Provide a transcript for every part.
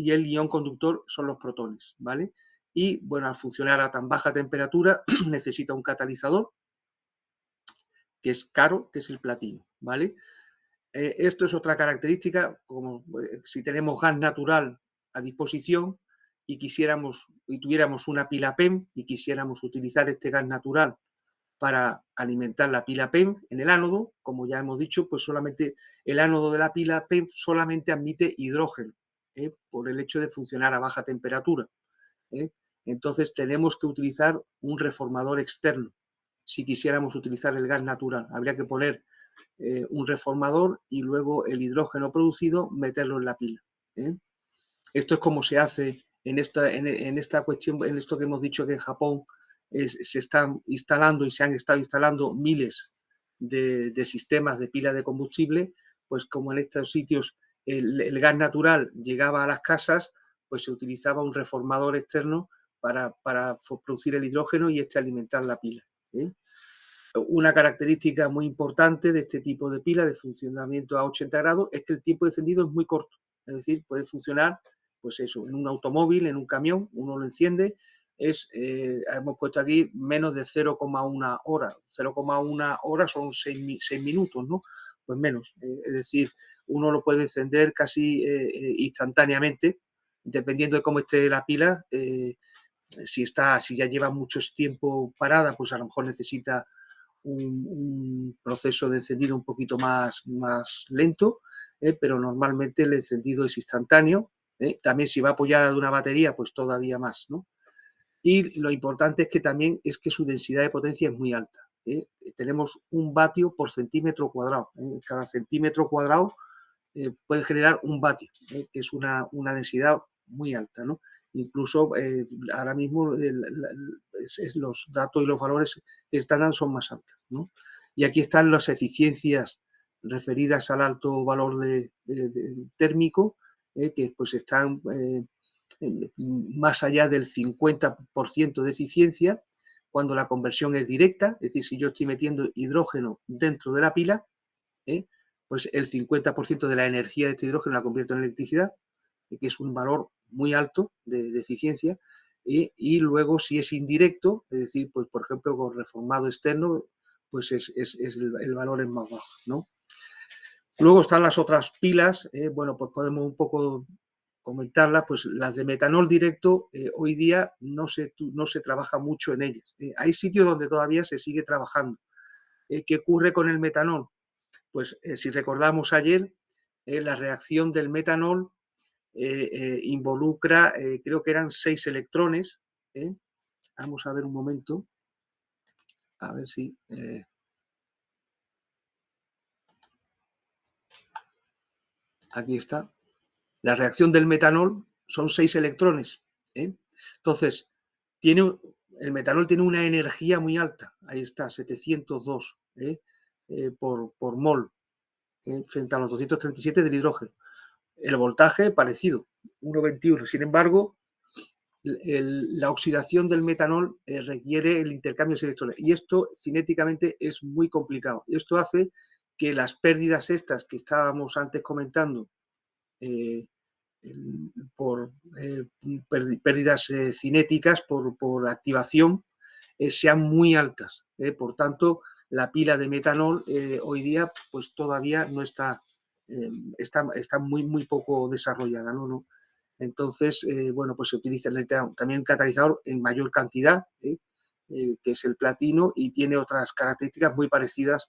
y el ion conductor son los protones, ¿vale? Y bueno, al funcionar a tan baja temperatura necesita un catalizador que es caro, que es el platino, ¿vale? Esto es otra característica, como si tenemos gas natural a disposición y quisiéramos y tuviéramos una pila PEM y quisiéramos utilizar este gas natural para alimentar la pila PEM en el ánodo, como ya hemos dicho, pues solamente el ánodo de la pila PEM solamente admite hidrógeno, por el hecho de funcionar a baja temperatura. ¿eh? Entonces tenemos que utilizar un reformador externo. Si quisiéramos utilizar el gas natural, habría que poner un reformador y luego el hidrógeno producido meterlo en la pila. Esto es como se hace en esta cuestión, en esto que hemos dicho que en Japón se están instalando y se han estado instalando miles de sistemas de pila de combustible, pues como en estos sitios el gas natural llegaba a las casas, pues se utilizaba un reformador externo para producir el hidrógeno y alimentar la pila. Una característica muy importante de este tipo de pila de funcionamiento a 80 grados es que el tiempo de encendido es muy corto, es decir, puede funcionar, pues eso, en un automóvil, en un camión, uno lo enciende, hemos puesto aquí menos de 0,1 hora, 0,1 hora son 6 minutos, ¿no? Pues menos, es decir, uno lo puede encender casi instantáneamente, dependiendo de cómo esté la pila, si ya lleva mucho tiempo parada, pues a lo mejor necesita un proceso de encendido un poquito más lento, pero normalmente el encendido es instantáneo. También si va apoyada de una batería, pues todavía más, ¿no? Y lo importante es que su densidad de potencia es muy alta. Tenemos 1 vatio por centímetro cuadrado. Cada centímetro cuadrado puede generar 1 vatio, que es una densidad muy alta, ¿no? Incluso ahora mismo los datos y los valores que están son más altos, ¿no? Y aquí están las eficiencias referidas al alto valor térmico, que pues están más allá del 50% de eficiencia cuando la conversión es directa, es decir, si yo estoy metiendo hidrógeno dentro de la pila, pues el 50% de la energía de este hidrógeno la convierto en electricidad, que es un valor muy alto de eficiencia, y luego si es indirecto, es decir, pues por ejemplo con reformado externo, pues el valor es más bajo, ¿no? Luego están las otras pilas, bueno, pues podemos un poco comentarlas, pues las de metanol directo hoy día no se trabaja mucho en ellas. Hay sitios donde todavía se sigue trabajando. ¿Qué ocurre con el metanol? Pues si recordamos ayer, la reacción del metanol involucra, creo que eran 6 electrones. Vamos a ver un momento, a ver si... aquí está. La reacción del metanol son 6 electrones. Entonces, el metanol tiene una energía muy alta. Ahí está, 702 por mol, frente a los 237 del hidrógeno. El voltaje parecido, 1,21. Sin embargo, la oxidación del metanol requiere el intercambio de electrones y esto cinéticamente es muy complicado. Esto hace que las pérdidas estas que estábamos antes comentando por pérdidas cinéticas por activación sean muy altas. Por tanto, la pila de metanol hoy día pues todavía no está, está muy poco desarrollada, ¿no? Entonces, bueno, pues se utiliza también un catalizador en mayor cantidad, que es el platino, y tiene otras características muy parecidas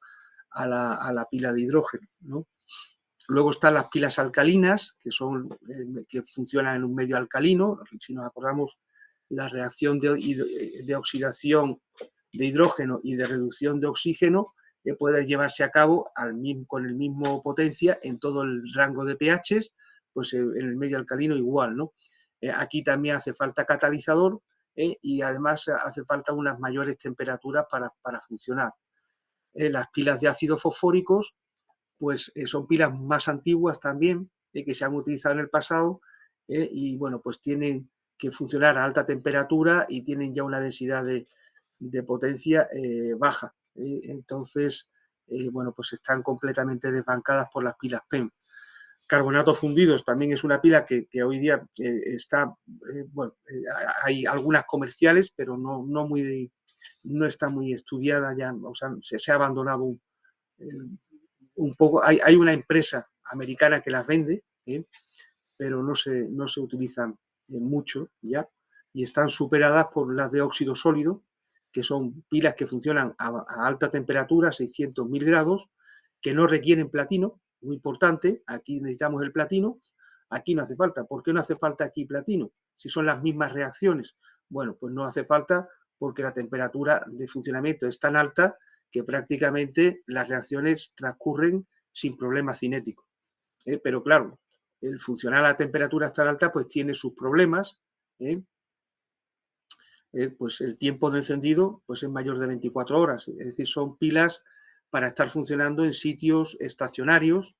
a la pila de hidrógeno, ¿no? Luego están las pilas alcalinas, que funcionan en un medio alcalino. Si nos acordamos, la reacción de oxidación de hidrógeno y de reducción de oxígeno puede llevarse a cabo con el mismo potencia en todo el rango de pHs, pues en el medio alcalino igual, ¿no? Aquí también hace falta catalizador y además hace falta unas mayores temperaturas para funcionar. Las pilas de ácido fosfóricos pues son pilas más antiguas también, que se han utilizado en el pasado, y bueno, pues tienen que funcionar a alta temperatura y tienen ya una densidad de potencia baja. Entonces, bueno, pues están completamente desbancadas por las pilas PEM. carbonatos fundidos también es una pila que hoy día está, bueno, hay algunas comerciales, pero no está muy estudiada ya, o sea, se ha abandonado un poco. Hay una empresa americana que las vende, pero no se utilizan mucho ya, y están superadas por las de óxido sólido, que son pilas que funcionan a alta temperatura, 600.000 grados, que no requieren platino, muy importante, aquí necesitamos el platino, aquí no hace falta. ¿Por qué no hace falta aquí platino? Si son las mismas reacciones. Bueno, pues no hace falta porque la temperatura de funcionamiento es tan alta que prácticamente las reacciones transcurren sin problemas cinéticos. Pero claro, el funcionar a temperaturas tan altas pues tiene sus problemas. Pues el tiempo de encendido pues es mayor de 24 horas. Es decir, son pilas para estar funcionando en sitios estacionarios,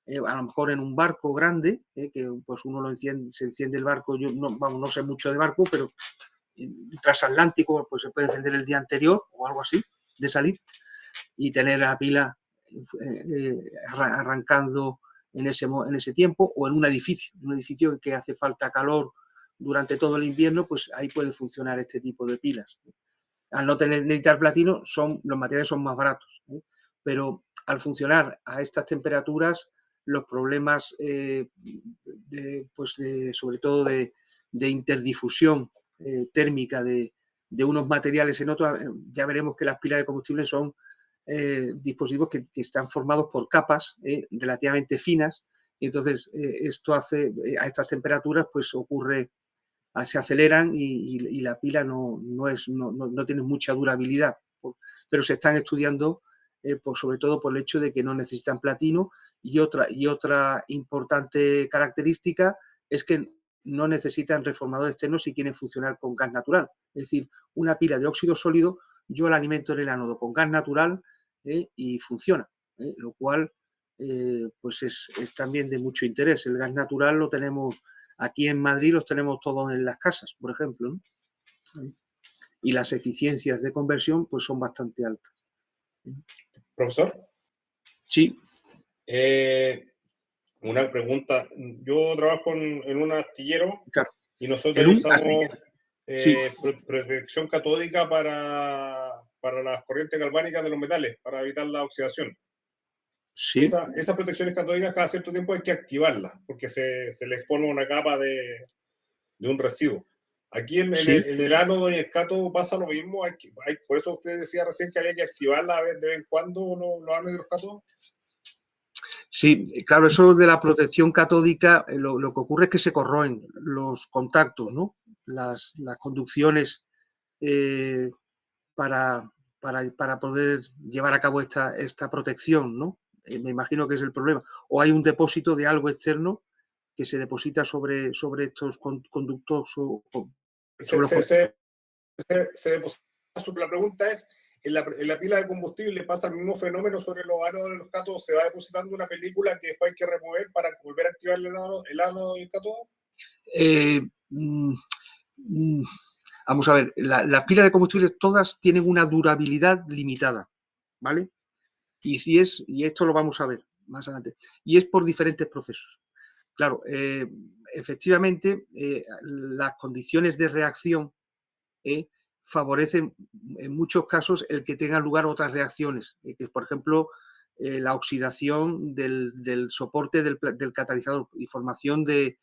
a lo mejor en un barco grande, que pues uno se enciende el barco, yo no sé mucho de barco, pero en transatlántico pues se puede encender el día anterior o algo así, de salir, y tener la pila arrancando en ese tiempo, o en un edificio en que hace falta calor durante todo el invierno, pues ahí puede funcionar este tipo de pilas. Al no necesitar platino, los materiales son más baratos, pero al funcionar a estas temperaturas, los problemas, sobre todo de interdifusión térmica de unos materiales en otros, ya veremos que las pilas de combustible son dispositivos que están formados por capas relativamente finas, y entonces esto hace, a estas temperaturas, pues ocurre, se aceleran y la pila no tiene mucha durabilidad, pero se están estudiando sobre todo por el hecho de que no necesitan platino, y otra importante característica es que no necesitan reformador externo si quieren funcionar con gas natural. Es decir, una pila de óxido sólido, yo la alimento en el ánodo con gas natural y funciona, lo cual pues es también de mucho interés. El gas natural lo tenemos aquí en Madrid, los tenemos todos en las casas, por ejemplo, ¿no? Y las eficiencias de conversión pues son bastante altas. Profesor, Sí. Una pregunta. Yo trabajo en un astillero, Claro. y nosotros usamos sí. protección catódica para las corrientes galvánicas de los metales, para evitar la oxidación. Sí. Esas protecciones catódicas cada cierto tiempo hay que activarlas, porque se les forma una capa de un residuo. Aquí en el ánodo y el cátodo pasa lo mismo. Por eso usted decía recién que había que activarla de vez en cuando los ánodos y los cátodos. Sí, claro, eso de la protección catódica, lo que ocurre es que se corroen los contactos, ¿no? Las conducciones para poder llevar a cabo esta protección, ¿no? Me imagino que es el problema. O hay un depósito de algo externo que se deposita sobre estos conductos sobre los Se deposita. La pregunta es, ¿en la pila de combustible pasa el mismo fenómeno sobre los ánodos de los cátodos? ¿Se va depositando una película que después hay que remover para volver a activar el ánodo y el cátodo? Vamos a ver, las pilas de combustible todas tienen una durabilidad limitada, ¿vale? Y esto lo vamos a ver más adelante. Y es por diferentes procesos. Claro, efectivamente, las condiciones de reacción favorecen en muchos casos el que tengan lugar otras reacciones, que por ejemplo la oxidación del soporte del catalizador y formación de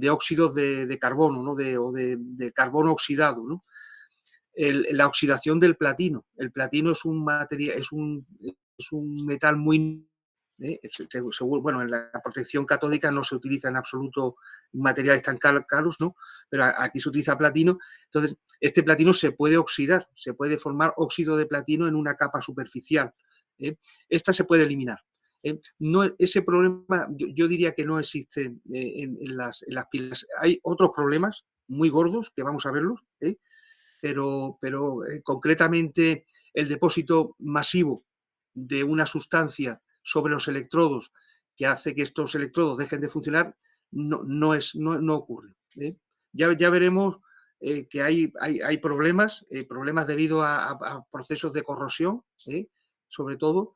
óxidos de carbono, ¿no? o de carbono oxidado, ¿no? La oxidación del platino. El platino es un material, es un metal muy... bueno, en la protección catódica no se utiliza en absoluto materiales tan caros, ¿no? Pero aquí se utiliza platino. Entonces, este platino se puede oxidar, se puede formar óxido de platino en una capa superficial. Esta se puede eliminar. Ese problema yo diría que no existe en las pilas. Hay otros problemas muy gordos que vamos a verlos, pero concretamente el depósito masivo de una sustancia sobre los electrodos que hace que estos electrodos dejen de funcionar no ocurre. Ya veremos que hay problemas debido a procesos de corrosión, sobre todo,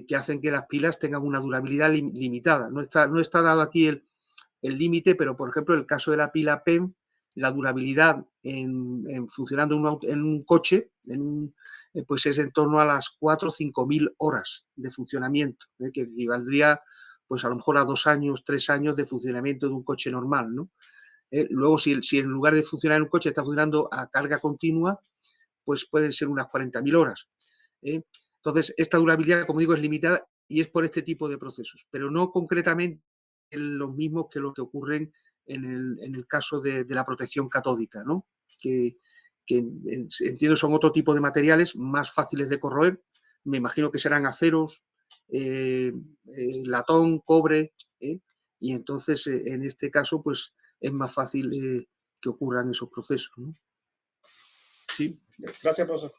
que hacen que las pilas tengan una durabilidad limitada. No está dado aquí el límite, pero por ejemplo, en el caso de la pila PEM, la durabilidad funcionando en un coche pues es en torno a las 4 o 5.000 horas de funcionamiento, que equivaldría pues a lo mejor a 2 años, 3 años de funcionamiento de un coche normal, ¿no? Luego, si en lugar de funcionar en un coche está funcionando a carga continua, pues pueden ser unas 40.000 horas. Entonces, esta durabilidad, como digo, es limitada y es por este tipo de procesos, pero no concretamente los mismos que lo que ocurren en el caso de la protección catódica, ¿no? Que entiendo son otro tipo de materiales más fáciles de corroer. Me imagino que serán aceros, latón, cobre, y entonces en este caso pues es más fácil que ocurran esos procesos, ¿no? Sí. Gracias, profesor.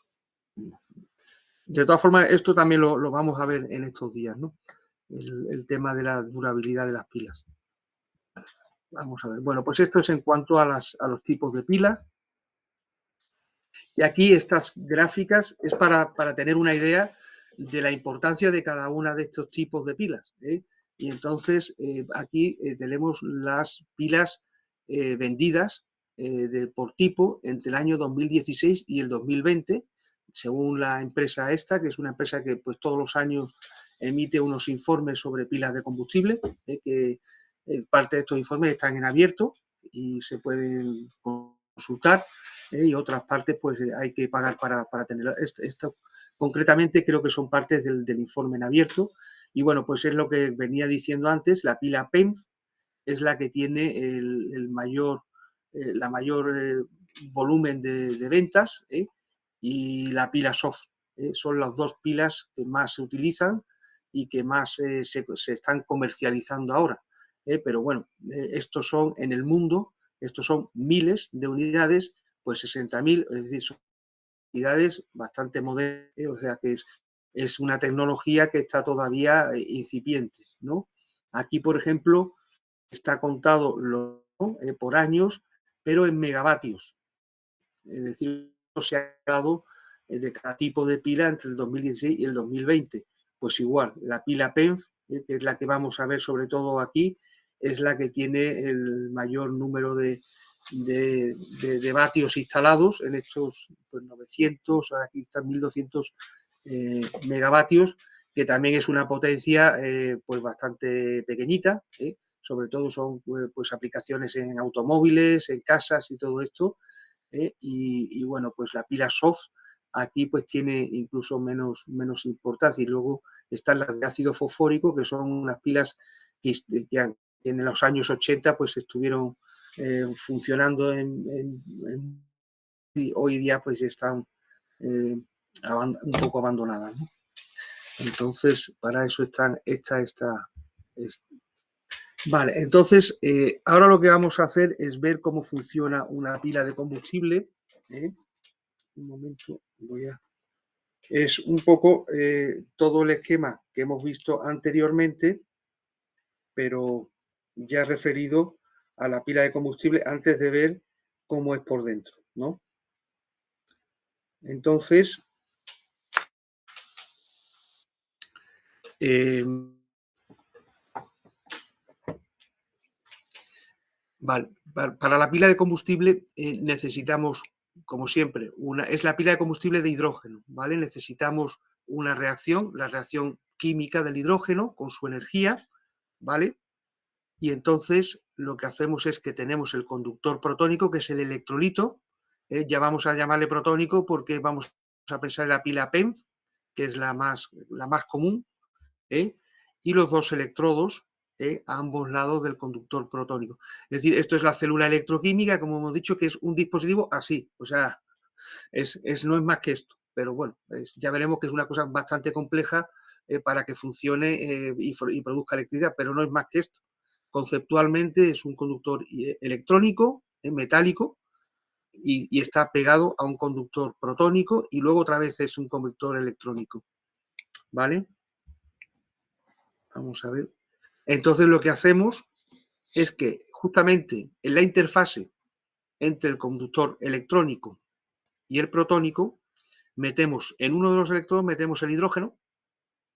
De todas formas, esto también lo vamos a ver en estos días, ¿no? El tema de la durabilidad de las pilas. Vamos a ver. Bueno, pues esto es en cuanto a los tipos de pilas. Y aquí estas gráficas es para tener una idea de la importancia de cada una de estos tipos de pilas. Y entonces aquí tenemos las pilas vendidas por tipo entre el año 2016 y el 2020, según la empresa esta, que es una empresa que pues todos los años emite unos informes sobre pilas de combustible, que parte de estos informes están en abierto y se pueden consultar. Y otras partes pues hay que pagar para tenerlo. Esto concretamente creo que son partes del informe en abierto y bueno, pues es lo que venía diciendo antes, la pila PEMF es la que tiene el mayor volumen de ventas y la pila SOF. Son las dos pilas que más se utilizan y que más se están comercializando ahora. Pero bueno, estos son en el mundo, estos son miles de unidades, pues 60.000, es decir, son unidades bastante modernas, o sea que es una tecnología que está todavía incipiente, ¿no? Aquí, por ejemplo, está contado por años, pero en megavatios. Es decir, se ha dado de cada tipo de pila entre el 2016 y el 2020. Pues igual, la pila PEMF, que es la que vamos a ver sobre todo aquí, es la que tiene el mayor número de vatios instalados en estos pues, 900, aquí están 1200 megavatios, que también es una potencia pues bastante pequeñita, sobre todo son pues aplicaciones en automóviles, en casas y todo esto, y bueno, pues la pila SOF aquí pues tiene incluso menos importancia y luego están las de ácido fosfórico, que son unas pilas que en los años 80 pues estuvieron funcionando y hoy día pues están un poco abandonadas, ¿no? Entonces, para eso están Vale, entonces, ahora lo que vamos a hacer es ver cómo funciona una pila de combustible. Un momento, es un poco todo el esquema que hemos visto anteriormente, pero ya referido a la pila de combustible antes de ver cómo es por dentro, ¿no? Entonces, vale, para la pila de combustible necesitamos, como siempre, es la pila de combustible de hidrógeno, ¿vale? Necesitamos una reacción, la reacción química del hidrógeno con su energía, ¿vale? Y entonces lo que hacemos es que tenemos el conductor protónico, que es el electrolito, ya vamos a llamarle protónico porque vamos a pensar en la pila PEMF, que es la más común, y los dos electrodos a ambos lados del conductor protónico. Es decir, esto es la célula electroquímica, como hemos dicho, que es un dispositivo así, o sea, no es más que esto, pero bueno, ya veremos que es una cosa bastante compleja para que funcione y produzca electricidad, pero no es más que esto. Conceptualmente es un conductor electrónico, metálico, y está pegado a un conductor protónico y luego otra vez es un conductor electrónico, ¿vale? Vamos a ver. Entonces lo que hacemos es que justamente en la interfase entre el conductor electrónico y el protónico metemos en uno de los electrodos metemos el hidrógeno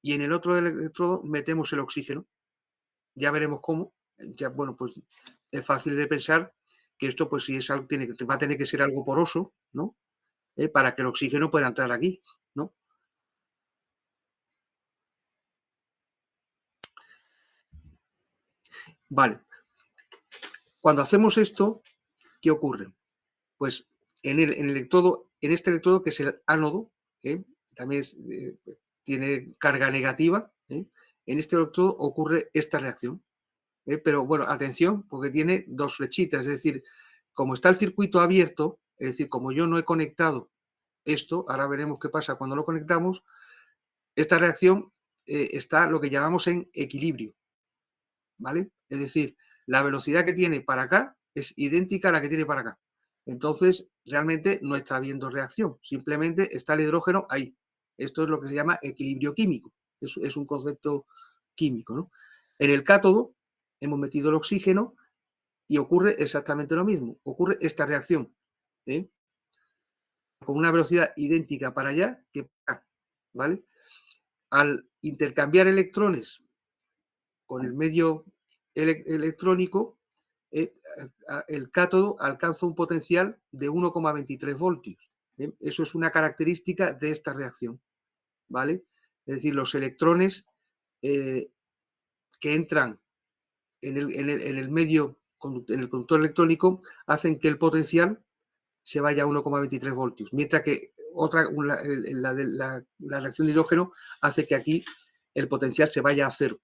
y en el otro electrodo metemos el oxígeno. Ya veremos cómo. Ya, bueno, pues es fácil de pensar que esto, pues si es algo, va a tener que ser algo poroso, ¿no? Para que el oxígeno pueda entrar aquí, ¿no? Vale. Cuando hacemos esto, ¿qué ocurre? Pues en el electrodo, en este electrodo que es el ánodo, también tiene carga negativa, en este electrodo ocurre esta reacción. Pero bueno, atención, porque tiene dos flechitas, es decir, como está el circuito abierto, es decir, como yo no he conectado esto, ahora veremos qué pasa cuando lo conectamos, esta reacción está lo que llamamos en equilibrio, ¿vale? Es decir, la velocidad que tiene para acá es idéntica a la que tiene para acá. Entonces, realmente no está habiendo reacción, simplemente está el hidrógeno ahí. Esto es lo que se llama equilibrio químico, es un concepto químico, ¿no? En el cátodo hemos metido el oxígeno y ocurre exactamente lo mismo, ocurre esta reacción, ¿eh? Con una velocidad idéntica para allá que para acá, ¿vale? Al intercambiar electrones con el medio electrónico, el cátodo alcanza un potencial de 1,23 voltios. Eso es una característica de esta reacción, ¿vale? Es decir, los electrones que entran en el medio, en el conductor electrónico, hacen que el potencial se vaya a 1,23 voltios, mientras que la reacción de hidrógeno hace que aquí el potencial se vaya a cero.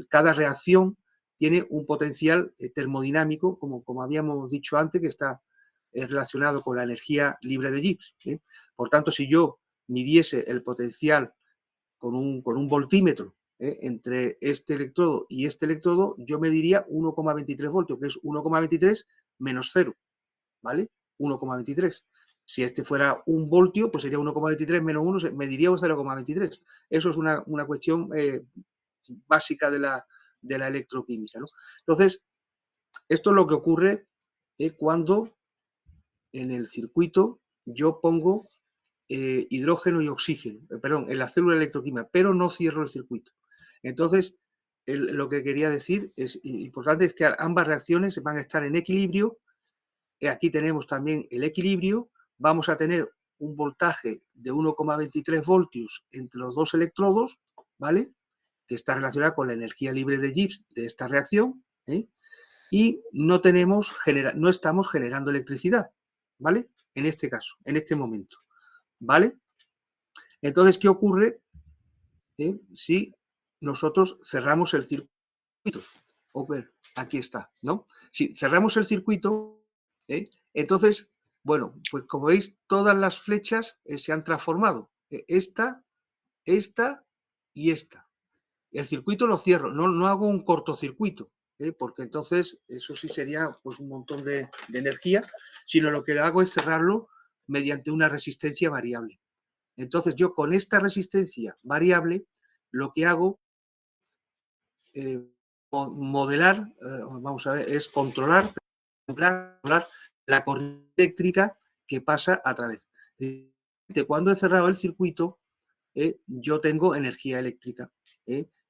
Cada reacción tiene un potencial termodinámico, como habíamos dicho antes, que está relacionado con la energía libre de Gibbs. Por tanto, si yo midiese el potencial con un voltímetro entre este electrodo y este electrodo, yo mediría 1,23 voltios, que es 1,23 menos 0, ¿vale? 1,23. Si este fuera un voltio, pues sería 1,23 menos 1, mediría un 0,23. Eso es una cuestión básica de la electroquímica, ¿no? Entonces, esto es lo que ocurre cuando en el circuito yo pongo hidrógeno y oxígeno, perdón, en la célula electroquímica, pero no cierro el circuito. Entonces, lo que quería decir es importante es que ambas reacciones van a estar en equilibrio. Aquí tenemos también el equilibrio. Vamos a tener un voltaje de 1,23 voltios entre los dos electrodos, ¿vale? Que está relacionada con la energía libre de Gibbs de esta reacción, y no estamos generando electricidad, ¿vale? En este caso, en este momento, ¿vale? Entonces, ¿qué ocurre si nosotros cerramos el circuito? Aquí está, ¿no? Si cerramos el circuito, entonces, bueno, pues como veis, todas las flechas se han transformado. Esta y esta. El circuito lo cierro, no hago un cortocircuito, porque entonces eso sí sería pues, un montón de energía, sino lo que hago es cerrarlo mediante una resistencia variable. Entonces yo con esta resistencia variable lo que hago modelar, vamos a ver, es controlar la corriente eléctrica que pasa a través. De cuando he cerrado el circuito, yo tengo energía eléctrica.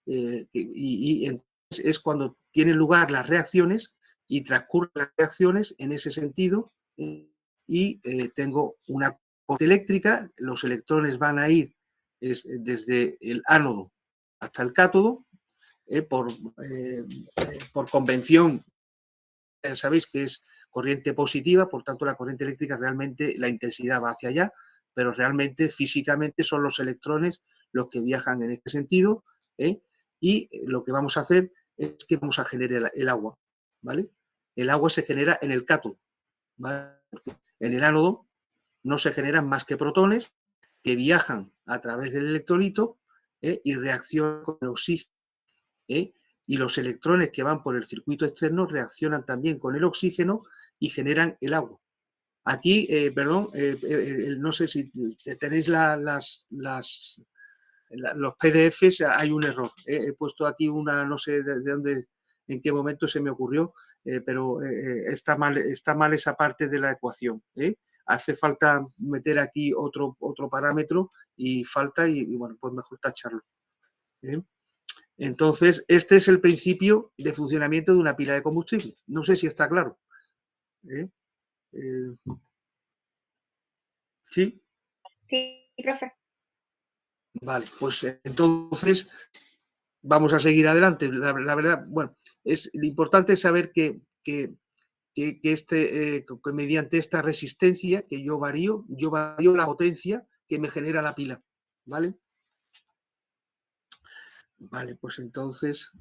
Y entonces es cuando tienen lugar las reacciones y transcurren las reacciones en ese sentido y tengo una corriente eléctrica, los electrones van a ir desde el ánodo hasta el cátodo, por convención, ya sabéis que es corriente positiva, por tanto la corriente eléctrica realmente la intensidad va hacia allá, pero realmente físicamente son los electrones los que viajan en este sentido, y lo que vamos a hacer es que vamos a generar el agua, ¿vale? El agua se genera en el cátodo, ¿vale? Porque en el ánodo no se generan más que protones que viajan a través del electrolito y reaccionan con el oxígeno. Y los electrones que van por el circuito externo reaccionan también con el oxígeno y generan el agua. Aquí, perdón, no sé si tenéis los PDFs, hay un error. He puesto aquí una, no sé de dónde, en qué momento se me ocurrió, pero está mal esa parte de la ecuación. Hace falta meter aquí otro parámetro y falta, y bueno, pues mejor tacharlo. Entonces, este es el principio de funcionamiento de una pila de combustible. No sé si está claro. ¿Sí? Sí, profe. Vale, pues entonces vamos a seguir adelante. La verdad, bueno, lo importante es saber que mediante esta resistencia que yo varío la potencia que me genera la pila. ¿Vale? Vale, pues entonces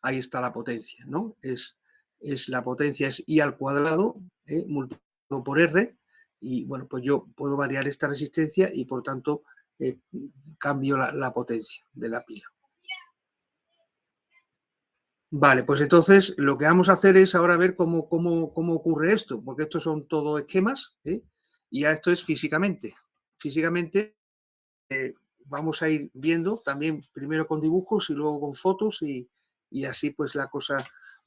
ahí está la potencia, ¿no? La potencia es I al cuadrado, multiplicado por R, y bueno, pues yo puedo variar esta resistencia y por tanto cambio la potencia de la pila. Vale, pues entonces lo que vamos a hacer es ahora ver cómo ocurre esto, porque estos son todo esquemas, y ya esto es físicamente. Físicamente vamos a ir viendo también primero con dibujos y luego con fotos y así pues la cosa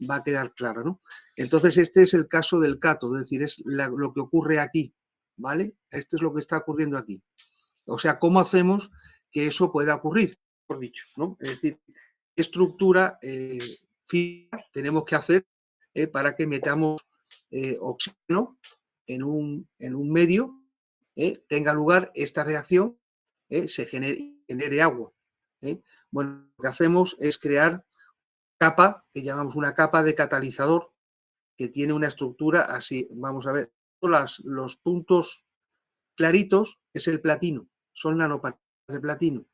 va a quedar clara, ¿no? Entonces este es el caso del cátodo, es decir, es lo que ocurre aquí, ¿vale? Esto es lo que está ocurriendo aquí. O sea, ¿cómo hacemos que eso pueda ocurrir? Por dicho, ¿no? Es decir, ¿qué estructura física tenemos que hacer para que metamos oxígeno en un medio, tenga lugar esta reacción, se genere agua? Bueno, lo que hacemos es crear capa, que llamamos una capa de catalizador, que tiene una estructura así. Vamos a ver, los puntos claritos es el platino, son nanopartículas de platino.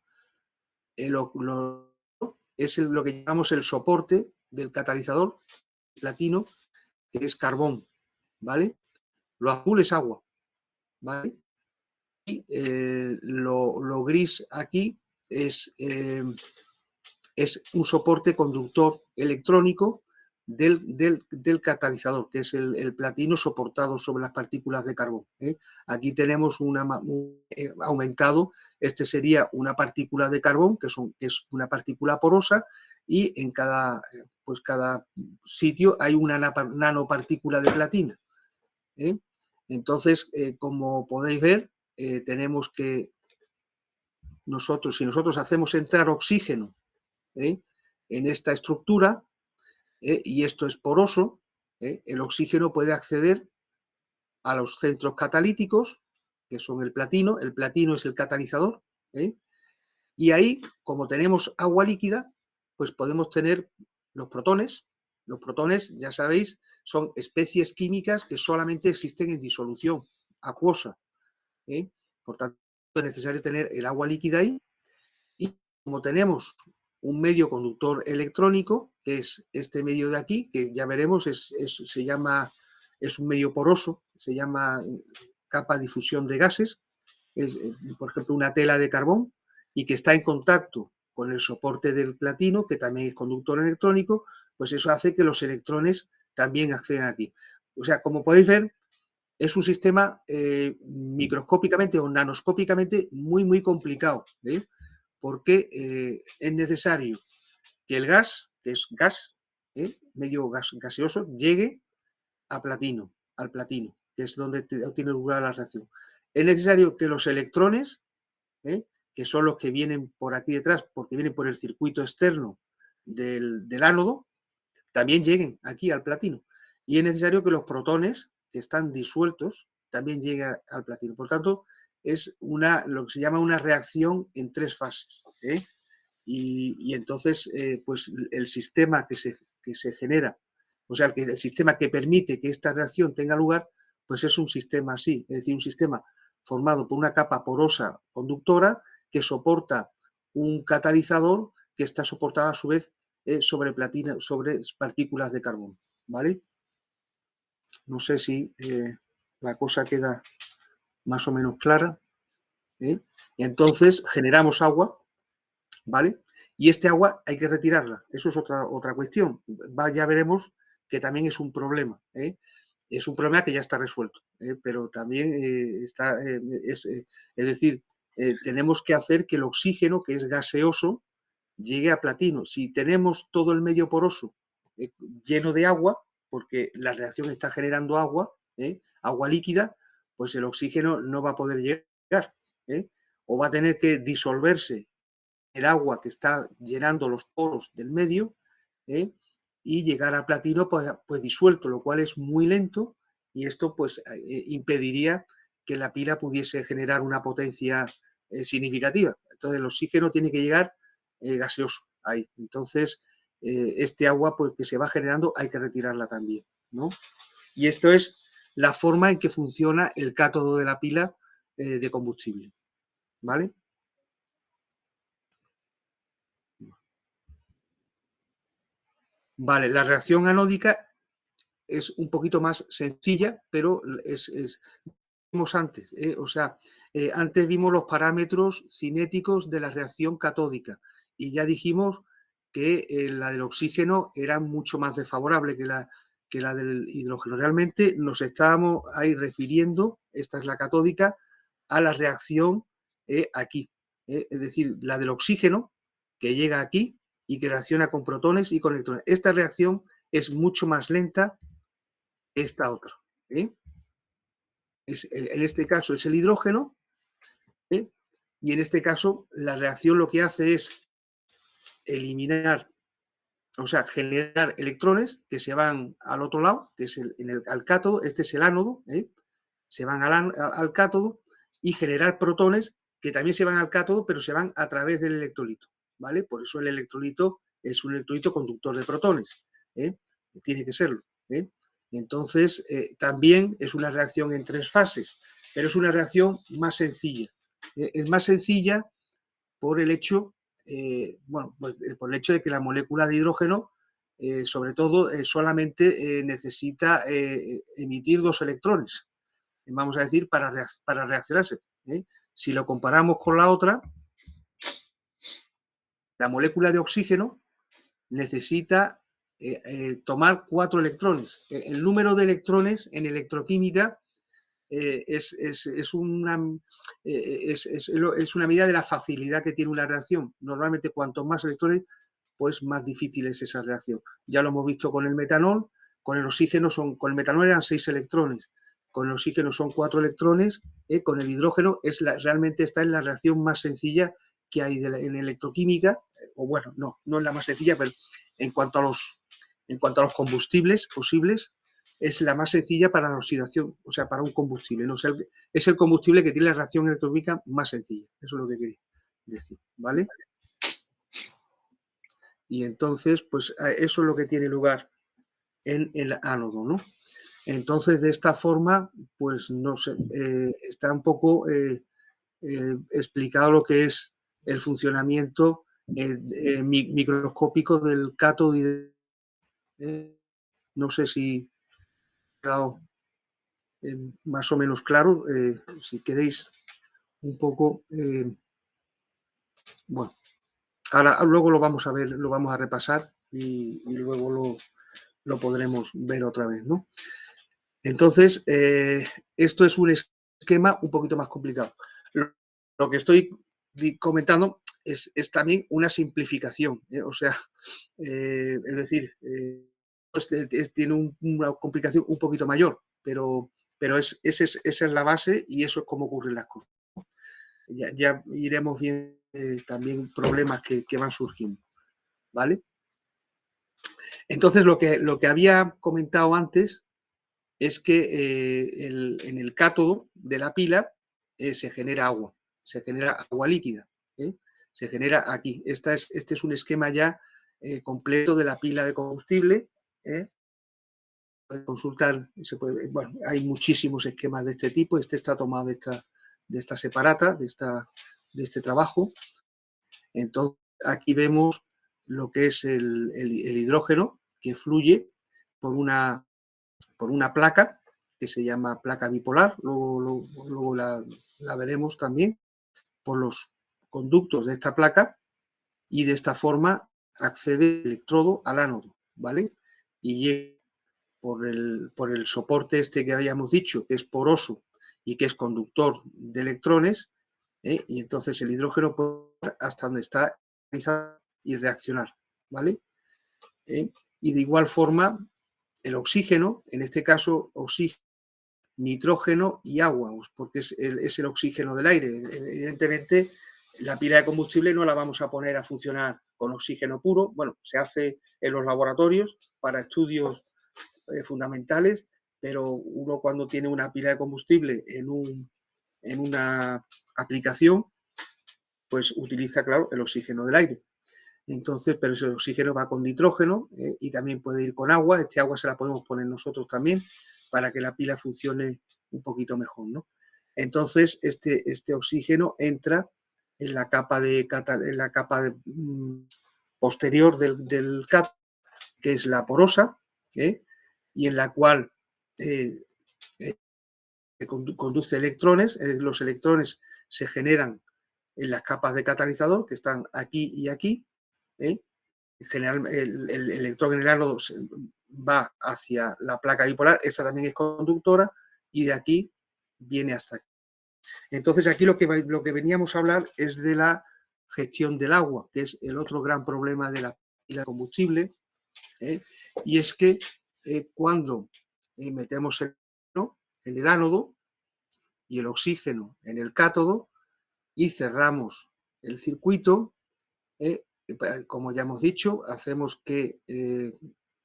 Es lo que llamamos el soporte del catalizador platino, que es carbón, ¿vale? Lo azul es agua, ¿vale? Y lo gris aquí es un soporte conductor electrónico del catalizador, que es el platino soportado sobre las partículas de carbón. Aquí tenemos aumentado, este sería una partícula de carbón, que es una partícula porosa, y en cada sitio hay una nanopartícula de platina. Entonces, como podéis ver, tenemos que si nosotros hacemos entrar oxígeno en esta estructura, y esto es poroso, el oxígeno puede acceder a los centros catalíticos, que son el platino es el catalizador, y ahí, como tenemos agua líquida, pues podemos tener los protones. Los protones, ya sabéis, son especies químicas que solamente existen en disolución acuosa. Por tanto, es necesario tener el agua líquida ahí, y como tenemos un medio conductor electrónico, que es este medio de aquí, que ya veremos, es un medio poroso, se llama capa de difusión de gases, es, por ejemplo, una tela de carbón, y que está en contacto con el soporte del platino, que también es conductor electrónico, pues eso hace que los electrones también accedan aquí. O sea, como podéis ver, es un sistema microscópicamente o nanoscópicamente muy complicado, porque es necesario que el gas, que es gas, medio gaseoso, llegue al platino, que es donde tiene lugar la reacción. Es necesario que los electrones, que son los que vienen por aquí detrás, porque vienen por el circuito externo del ánodo, también lleguen aquí al platino. Y es necesario que los protones, que están disueltos, también lleguen al platino. Por tanto, es lo que se llama una reacción en 3 fases. Y entonces, pues el sistema que se genera, o sea, el sistema que permite que esta reacción tenga lugar, pues es un sistema así, es decir, un sistema formado por una capa porosa conductora que soporta un catalizador que está soportado a su vez sobre partículas de carbón, ¿vale? No sé si la cosa queda más o menos clara. Y entonces generamos agua, ¿vale? Y este agua hay que retirarla. Eso es otra cuestión. Ya veremos que también es un problema. Es un problema que ya está resuelto, pero también es decir, tenemos que hacer que el oxígeno, que es gaseoso, llegue a platino. Si tenemos todo el medio poroso lleno de agua, porque la reacción está generando agua, agua líquida, pues el oxígeno no va a poder llegar, o va a tener que disolverse el agua que está llenando los poros del medio, y llegar al platino pues disuelto, lo cual es muy lento, y esto pues impediría que la pila pudiese generar una potencia significativa. Entonces el oxígeno tiene que llegar gaseoso ahí. Entonces este agua pues, que se va generando hay que retirarla también, ¿no? Y esto es la forma en que funciona el cátodo de la pila de combustible, ¿vale? Vale, la reacción anódica es un poquito más sencilla, pero vimos antes, o sea, antes vimos los parámetros cinéticos de la reacción catódica y ya dijimos que la del oxígeno era mucho más desfavorable que la del hidrógeno. Realmente nos estábamos ahí refiriendo, esta es la catódica, a la reacción aquí, es decir, la del oxígeno que llega aquí y que reacciona con protones y con electrones. Esta reacción es mucho más lenta que esta otra. En este caso es el hidrógeno, y en este caso la reacción lo que hace es eliminar, o sea, generar electrones que se van al otro lado, que es al cátodo, este es el ánodo, se van al cátodo, y generar protones que también se van al cátodo, pero se van a través del electrolito, ¿vale? Por eso el electrolito es un electrolito conductor de protones, tiene que serlo. Entonces, también es una reacción en 3 fases, pero es una reacción más sencilla. Es más sencilla por el hecho, bueno, pues, por el hecho de que la molécula de hidrógeno, sobre todo, solamente necesita emitir 2 electrones, vamos a decir, para reaccionarse. Si lo comparamos con la otra, la molécula de oxígeno necesita tomar 4 electrones. El número de electrones en electroquímica es una medida de la facilidad que tiene una reacción. Normalmente, cuanto más electrones, pues más difícil es esa reacción. Ya lo hemos visto con el metanol, con el oxígeno con el metanol eran 6 electrones, con el oxígeno son 4 electrones, con el hidrógeno realmente está en la reacción más sencilla que hay en electroquímica, o bueno, no es la más sencilla, pero en cuanto a los combustibles posibles, es la más sencilla para la oxidación, o sea, para un combustible. ¿No? O sea, es el combustible que tiene la reacción electroquímica más sencilla. Eso es lo que quería decir, ¿vale? Y entonces, pues eso es lo que tiene lugar en el ánodo, ¿no? Entonces, de esta forma, pues no sé, está un poco explicado lo que es el funcionamiento microscópico del cátodo. No sé si ha quedado más o menos claro. Si queréis un poco, bueno, ahora luego lo vamos a ver, lo vamos a repasar y luego lo podremos ver otra vez, ¿no? Entonces, esto es un esquema un poquito más complicado. Lo que estoy comentando es también una simplificación, o sea, es decir, pues tiene una complicación un poquito mayor, pero esa es la base y eso es como ocurren las cosas. Ya iremos viendo también problemas que van surgiendo, ¿vale? Entonces, lo que había comentado antes es que en el cátodo de la pila se genera agua líquida, se genera aquí. Este es un esquema ya completo de la pila de combustible. Puede consultar, bueno, hay muchísimos esquemas de este tipo. Este está tomado de esta separata, de este trabajo. Entonces, aquí vemos lo que es el hidrógeno que fluye por una placa que se llama placa bipolar, luego la veremos también, por los conductos de esta placa, y de esta forma accede el electrodo al ánodo, ¿vale? Y llega por el soporte este que habíamos dicho, que es poroso y que es conductor de electrones, y entonces el hidrógeno puede ir hasta donde está y reaccionar, ¿vale? Y de igual forma, el oxígeno, en este caso oxígeno, nitrógeno y agua, porque es el oxígeno del aire. Evidentemente, La pila de combustible no la vamos a poner a funcionar con oxígeno puro. Bueno, se hace en los laboratorios para estudios fundamentales, pero uno cuando tiene una pila de combustible en una aplicación, pues utiliza, claro, el oxígeno del aire. Entonces, pero ese oxígeno va con nitrógeno y también puede ir con agua. Este agua se la podemos poner nosotros también para que la pila funcione un poquito mejor, ¿no? Entonces, este oxígeno entra en la capa posterior del cátodo, que es la porosa, y en la cual conduce electrones. Los electrones se generan en las capas de catalizador, que están aquí y aquí. En general, el electrón en el ánodo va hacia la placa bipolar, esta también es conductora, y de aquí viene hasta aquí. Entonces, aquí lo que veníamos a hablar es de la gestión del agua, que es el otro gran problema de la pila de combustible, y es que cuando metemos el oxígeno en el ánodo y el oxígeno en el cátodo y cerramos el circuito, como ya hemos dicho, hacemos que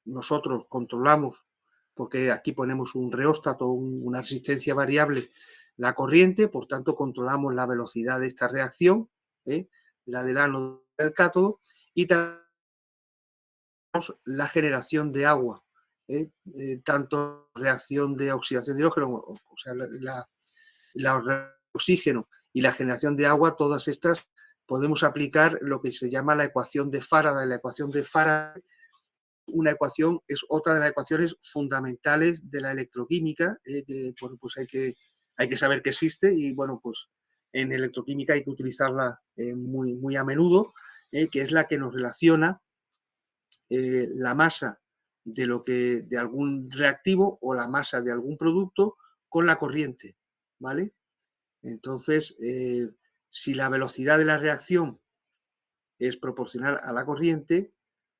nosotros controlamos, porque aquí ponemos un reóstato, una resistencia variable, la corriente, por tanto controlamos la velocidad de esta reacción, la del ánodo y del cátodo, y también la generación de agua, tanto reacción de oxidación de hidrógeno, o sea, la oxígeno y la generación de agua, todas estas podemos aplicar lo que se llama la ecuación de Faraday. La ecuación de Faraday, una ecuación, es otra de las ecuaciones fundamentales de la electroquímica, que bueno, pues hay que saber que existe y bueno, pues en electroquímica hay que utilizarla muy, muy a menudo, que es la que nos relaciona la masa de algún reactivo o la masa de algún producto con la corriente, ¿vale? Entonces, si la velocidad de la reacción es proporcional a la corriente,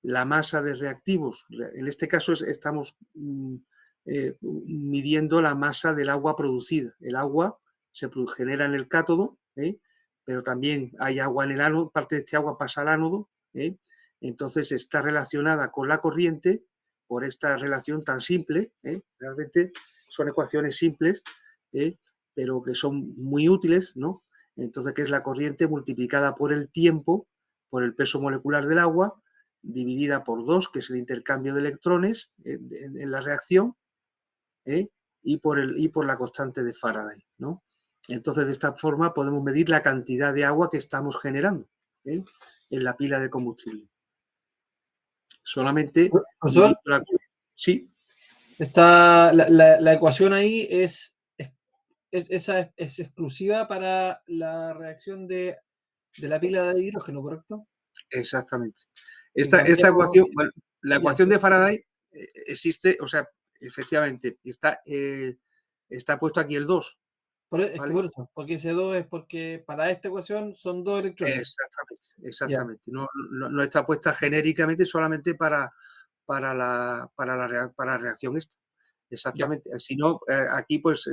la masa de reactivos, en este caso estamos midiendo la masa del agua producida. El agua se genera en el cátodo, pero también hay agua en el ánodo, parte de este agua pasa al ánodo, entonces está relacionada con la corriente por esta relación tan simple, realmente son ecuaciones simples, pero que son muy útiles, ¿no? Entonces, ¿qué es la corriente multiplicada por el tiempo, por el peso molecular del agua, dividida por 2, que es el intercambio de electrones en la reacción, y por la constante de Faraday, ¿no? Entonces, de esta forma podemos medir la cantidad de agua que estamos generando en la pila de combustible. Solamente... Profesor, sí. Está, la ecuación ahí es exclusiva para la reacción de la pila de hidrógeno, ¿correcto? Exactamente. Esta ecuación, bueno, la ecuación de Faraday existe, o sea, efectivamente, está puesto aquí el 2. Es que por eso, porque ese 2 es porque para esta ecuación son 2 electrones. Exactamente. No está puesta genéricamente solamente para la reacción esta. Exactamente. Ya. Si no, aquí pues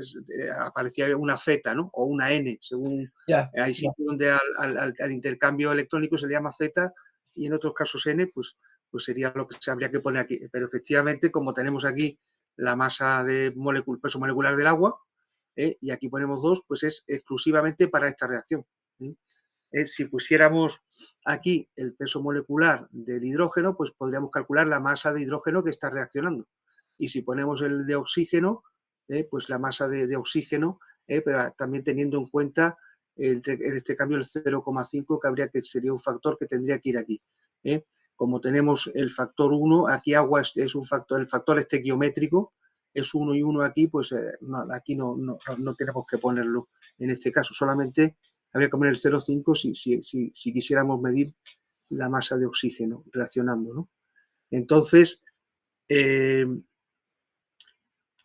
aparecía una Z, ¿no? O una N, según hay sitios donde al intercambio electrónico se le llama Z y en otros casos N, pues sería lo que se habría que poner aquí. Pero efectivamente, como tenemos aquí la masa de peso molecular del agua, y aquí ponemos 2, pues es exclusivamente para esta reacción. Si pusiéramos aquí el peso molecular del hidrógeno, pues podríamos calcular la masa de hidrógeno que está reaccionando. Y si ponemos el de oxígeno, pues la masa de oxígeno, pero también teniendo en cuenta en este cambio el 0,5 que sería un factor que tendría que ir aquí. Como tenemos el factor 1, aquí agua es un factor, el factor estequiométrico es 1 y 1 aquí, pues aquí no tenemos que ponerlo en este caso, solamente habría que poner el 0,5 si quisiéramos medir la masa de oxígeno reaccionando, ¿no? Entonces,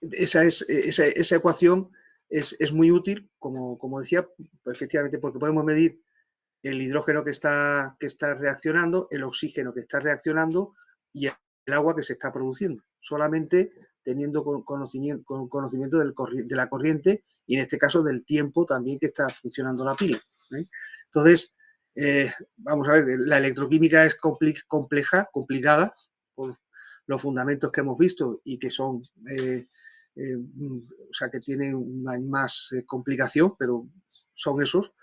esa ecuación es muy útil, como decía, efectivamente, porque podemos medir el hidrógeno que está reaccionando, el oxígeno que está reaccionando y el agua que se está produciendo, solamente teniendo conocimiento de la corriente y en este caso del tiempo también que está funcionando la pila. Entonces, vamos a ver, la electroquímica es complicada por los fundamentos que hemos visto y que son, o sea, que tienen más complicación, pero son esos.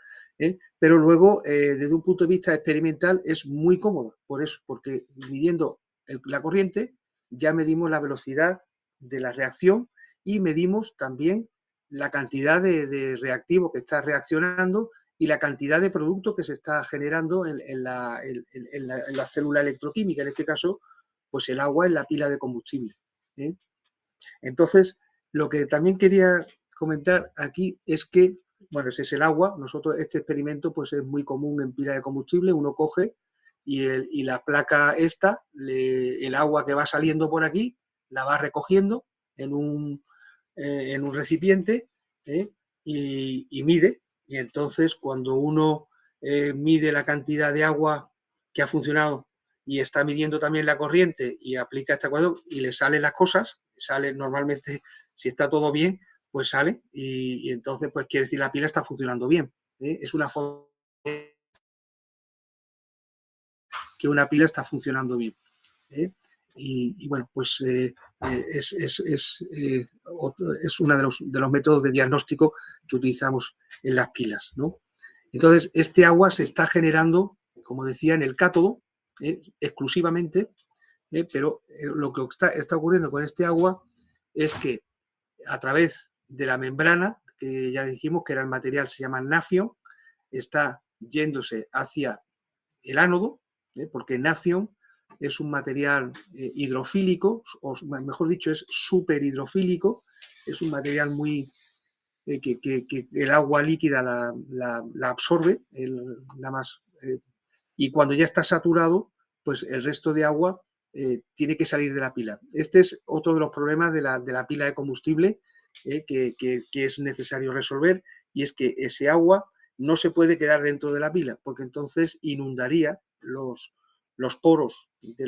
Pero luego, desde un punto de vista experimental, es muy cómodo, por eso, porque midiendo la corriente ya medimos la velocidad de la reacción y medimos también la cantidad de reactivo que está reaccionando y la cantidad de producto que se está generando en la célula electroquímica, en este caso, pues el agua en la pila de combustible. Entonces, lo que también quería comentar aquí es que, bueno, ese es el agua. Nosotros, este experimento pues es muy común en pila de combustible. Uno coge y la placa esta, el agua que va saliendo por aquí, la va recogiendo en un recipiente y mide. Y entonces, cuando uno mide la cantidad de agua que ha funcionado y está midiendo también la corriente y aplica este cuadro y le salen las cosas, sale normalmente, si está todo bien, pues sale y entonces pues quiere decir la pila está funcionando bien. Es una forma que una pila está funcionando bien. Y bueno, pues es uno de los métodos de diagnóstico que utilizamos en las pilas, ¿no? Entonces, este agua se está generando, como decía, en el cátodo, exclusivamente, pero lo que está ocurriendo con este agua es que a través de la membrana, que ya dijimos que era el material, se llama nafion, está yéndose hacia el ánodo, porque nafion es un material hidrofílico, o mejor dicho, es súper hidrofílico, es un material muy que el agua líquida la absorbe, nada más, y cuando ya está saturado, pues el resto de agua tiene que salir de la pila. Este es otro de los problemas de la pila de combustible que es necesario resolver, y es que ese agua no se puede quedar dentro de la pila, porque entonces inundaría los poros de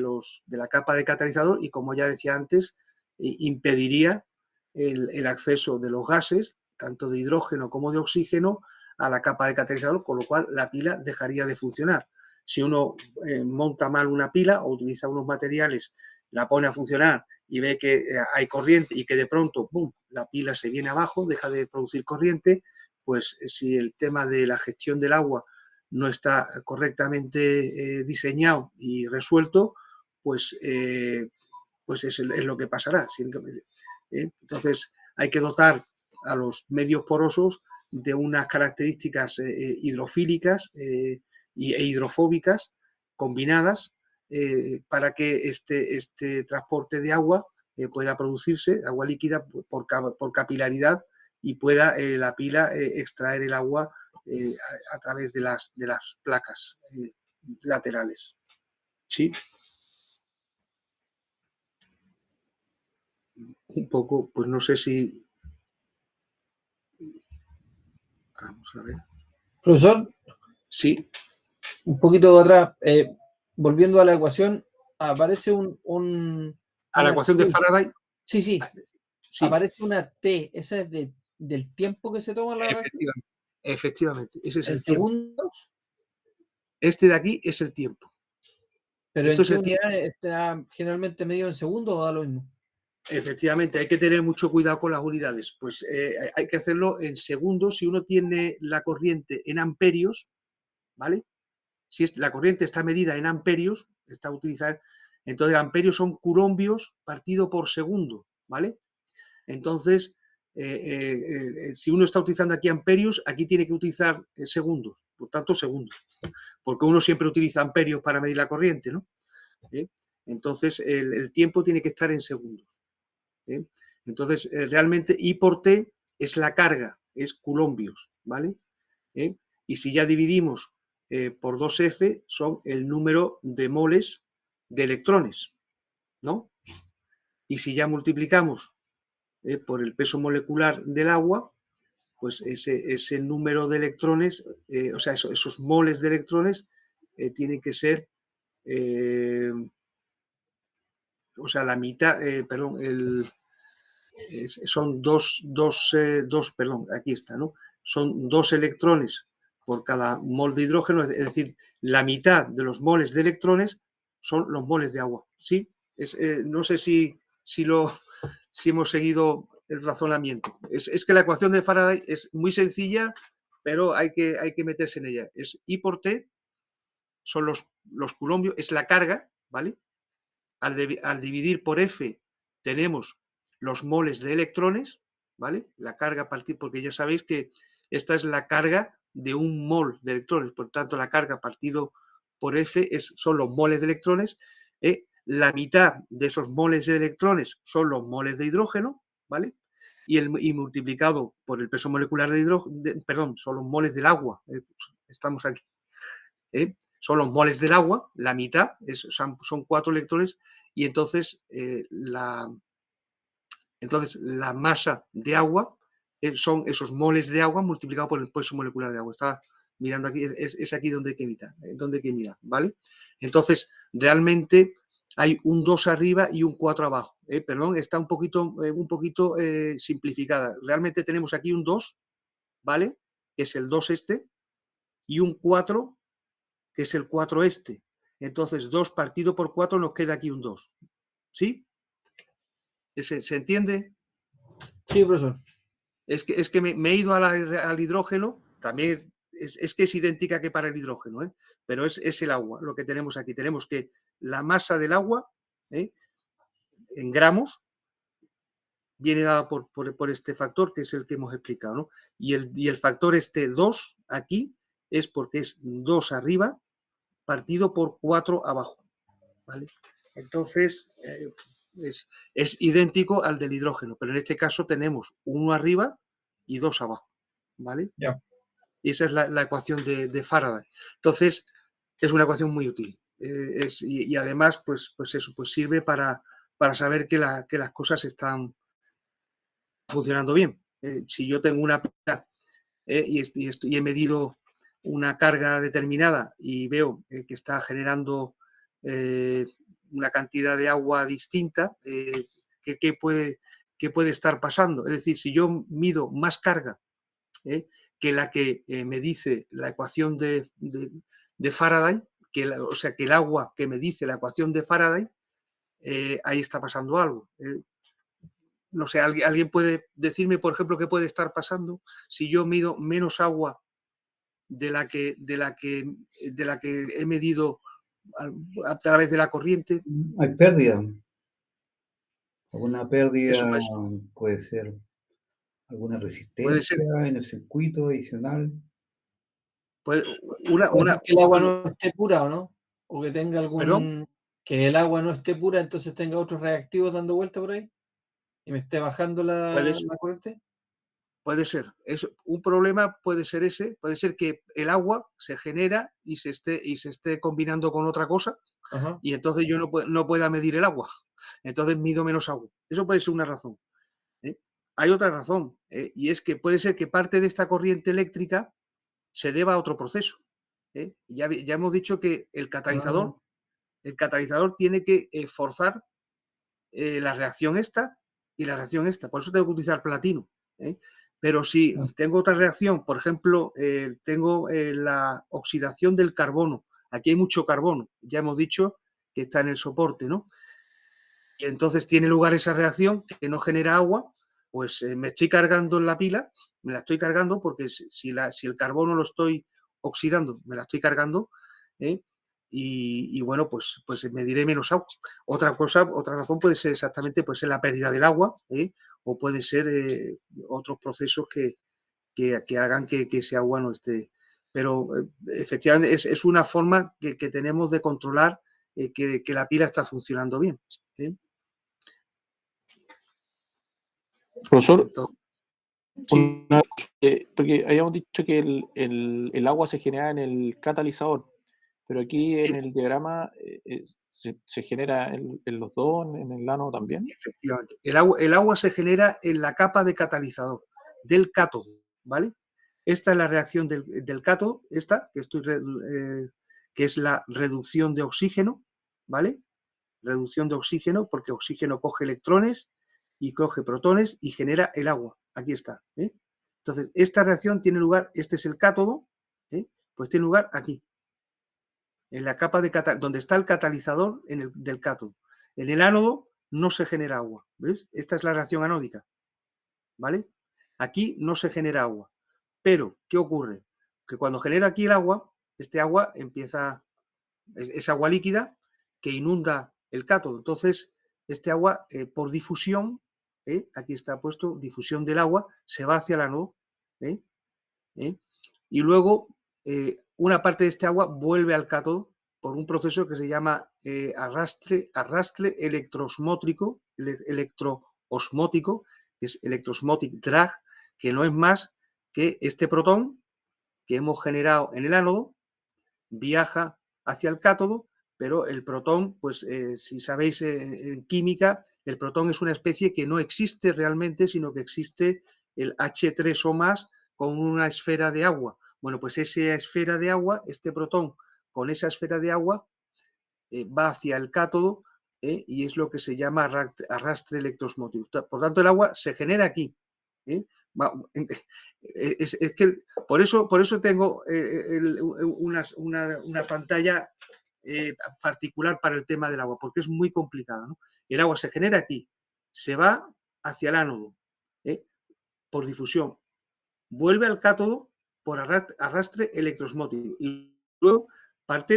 la capa de catalizador y, como ya decía antes, impediría el acceso de los gases, tanto de hidrógeno como de oxígeno, a la capa de catalizador, con lo cual la pila dejaría de funcionar. Si uno monta mal una pila o utiliza unos materiales, la pone a funcionar y ve que hay corriente y que de pronto, ¡pum!, la pila se viene abajo, deja de producir corriente, pues si el tema de la gestión del agua no está correctamente diseñado y resuelto, pues es lo que pasará. Entonces, hay que dotar a los medios porosos de unas características hidrofílicas e hidrofóbicas combinadas para que este transporte de agua pueda producirse, agua líquida, por capilaridad, y pueda la pila extraer el agua a través de las placas laterales. ¿Sí? Un poco, pues no sé si... Vamos a ver. Profesor, Sí. un poquito atrás, volviendo a la ecuación, aparece A la ecuación de Faraday. Sí, sí. Sí. Aparece una T, esa es del tiempo que se toma la reacción. Efectivamente, ese es ¿En el tiempo. segundos? Este de aquí es el tiempo. ¿Pero Esto en qué es unidad está generalmente medido en segundos o da lo mismo? Efectivamente, hay que tener mucho cuidado con las unidades. Pues hay que hacerlo en segundos. Si uno tiene la corriente en amperios, ¿vale? Si la corriente está medida en amperios, está utilizada, entonces amperios son coulombios partido por segundo, ¿vale? Entonces, si uno está utilizando aquí amperios, aquí tiene que utilizar segundos, por tanto segundos, porque uno siempre utiliza amperios para medir la corriente, ¿no? Entonces, el tiempo tiene que estar en segundos. Entonces, realmente I por T es la carga, es coulombios, ¿vale? Y si ya dividimos por 2F, son el número de moles de electrones, ¿no? Y si ya multiplicamos por el peso molecular del agua, pues ese número de electrones, o sea, esos moles de electrones tienen que ser, o sea, la mitad, perdón, son dos, perdón, aquí está, ¿no? Son 2 electrones por cada mol de hidrógeno, es decir, la mitad de los moles de electrones son los moles de agua. ¿Sí? No sé si hemos seguido el razonamiento. Es que la ecuación de Faraday es muy sencilla, pero hay que meterse en ella. Es I por T, son los coulombios, es la carga, ¿vale? Al dividir por F tenemos los moles de electrones, ¿vale? La carga a partir, porque ya sabéis que esta es la carga de un mol de electrones, por tanto la carga partido por F son los moles de electrones, la mitad de esos moles de electrones son los moles de hidrógeno, ¿vale? Y multiplicado por el peso molecular de hidrógeno, perdón, son los moles del agua, estamos aquí, son los moles del agua, la mitad, son 4 electrones, y entonces la masa de agua son esos moles de agua multiplicados por el peso molecular de agua. Estaba mirando aquí, es aquí donde hay que mirar, ¿vale? Entonces, realmente hay un 2 arriba y un 4 abajo. Perdón, está un poquito simplificada. Realmente tenemos aquí un 2, ¿vale? Que es el 2 este, y un 4, que es el 4 este. Entonces, 2 partido por 4 nos queda aquí un 2. ¿Sí? ¿Se entiende? Sí, profesor. Es que me he ido al hidrógeno, también es que es idéntica que para el hidrógeno, pero es el agua lo que tenemos aquí. Tenemos que la masa del agua, en gramos, viene dada por este factor, que es el que hemos explicado, ¿no? Y el factor este 2 aquí es porque es 2 arriba partido por 4 abajo, ¿vale? Entonces, es idéntico al del hidrógeno, pero en este caso tenemos 1 arriba y 2 abajo, ¿vale? Ya. Y esa es la ecuación de Faraday. Entonces, es una ecuación muy útil. Y además, pues eso, pues sirve para saber que las cosas están funcionando bien. Si yo tengo una pila y he medido una carga determinada y veo que está generando una cantidad de agua distinta, ¿qué puede estar pasando? Es decir, si yo mido más carga que la que me dice la ecuación de Faraday, o sea, que el agua que me dice la ecuación de Faraday, ahí está pasando algo. No sé, ¿alguien puede decirme, por ejemplo, qué puede estar pasando si yo mido menos agua de la que he medido a través de la corriente? Hay pérdida. Alguna pérdida Eso puede ser alguna puede resistencia ser. en el circuito adicional. Puede, Puede ser que el agua bueno, no esté pura, ¿o no? O que tenga ¿Perdón? que el agua no esté pura, entonces tenga otros reactivos dando vuelta por ahí y me esté bajando Puede, la corriente. puede ser. Un problema puede ser ese. Puede ser que el agua se genera y se esté combinando con otra cosa, Ajá. y entonces yo no pueda medir el agua. Entonces mido menos agua. Eso puede ser una razón. Hay otra razón, y es que puede ser que parte de esta corriente eléctrica se deba a otro proceso. Ya hemos dicho que el catalizador tiene que forzar la reacción esta y la reacción esta. Por eso tengo que utilizar platino. Pero si tengo otra reacción, por ejemplo, tengo la oxidación del carbono. Aquí hay mucho carbono. Ya hemos dicho que está en el soporte, ¿no? Y entonces tiene lugar esa reacción que no genera agua, pues me estoy cargando en la pila, me la estoy cargando porque si el carbono lo estoy oxidando, me la estoy cargando, y bueno, pues mediré menos agua. Otra razón puede ser exactamente pues, la pérdida del agua, o puede ser otros procesos que hagan que ese agua no esté. Pero efectivamente es una forma que tenemos de controlar que la pila está funcionando bien. Profesor, Entonces, sí, porque habíamos dicho que el agua se genera en el catalizador, pero aquí en el diagrama se genera en los dos, en el ánodo también. efectivamente. El agua se genera en la capa de catalizador del cátodo, ¿vale? Esta es la reacción del cátodo, que es la reducción de oxígeno, ¿vale? Reducción de oxígeno, porque oxígeno coge electrones y coge protones y genera el agua. Aquí está. Entonces, esta reacción tiene lugar, este es el cátodo, Pues tiene lugar aquí, en la capa donde está el catalizador del cátodo. En el ánodo no se genera agua, ¿ves? Esta es la reacción anódica, ¿vale? Aquí no se genera agua. Pero, ¿qué ocurre? Que cuando genera aquí el agua, este agua es agua líquida que inunda el cátodo. Entonces, este agua, por difusión, aquí está puesto, difusión del agua, se va hacia el ánodo. Y luego, una parte de este agua vuelve al cátodo por un proceso que se llama arrastre electroosmótico, que es electroosmotic drag, que no es más que este protón que hemos generado en el ánodo, viaja hacia el cátodo, pero el protón, pues si sabéis en química, el protón es una especie que no existe realmente, sino que existe el H3O+ con una esfera de agua. Bueno, pues esa esfera de agua, este protón con esa esfera de agua, va hacia el cátodo y es lo que se llama arrastre electroosmótico. Por tanto, el agua se genera aquí. Es que por eso tengo una pantalla particular para el tema del agua, porque es muy complicado, ¿no? El agua se genera aquí, se va hacia el ánodo por difusión, vuelve al cátodo por arrastre electroosmótico y luego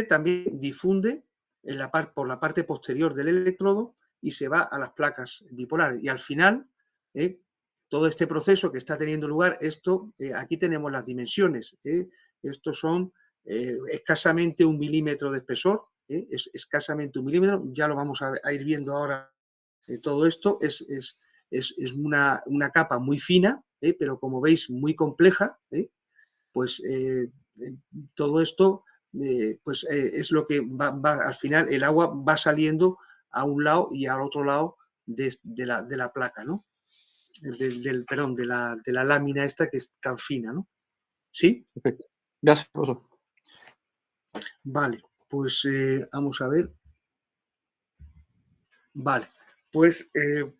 también difunde por la parte posterior del electrodo y se va a las placas bipolares. Y al final, todo este proceso que está teniendo lugar, aquí tenemos las dimensiones. Estos son escasamente 1 milímetro de espesor, es escasamente 1 milímetro, ya lo vamos a ir viendo ahora. Todo esto es una capa muy fina, pero como veis muy compleja, pues todo esto pues es lo que al final el agua va saliendo a un lado y al otro lado de la placa, ¿no? Perdón, de la lámina esta que es tan fina, ¿no? ¿Sí? Perfecto. Gracias, profesor. Vale, pues vamos a ver. Vale, pues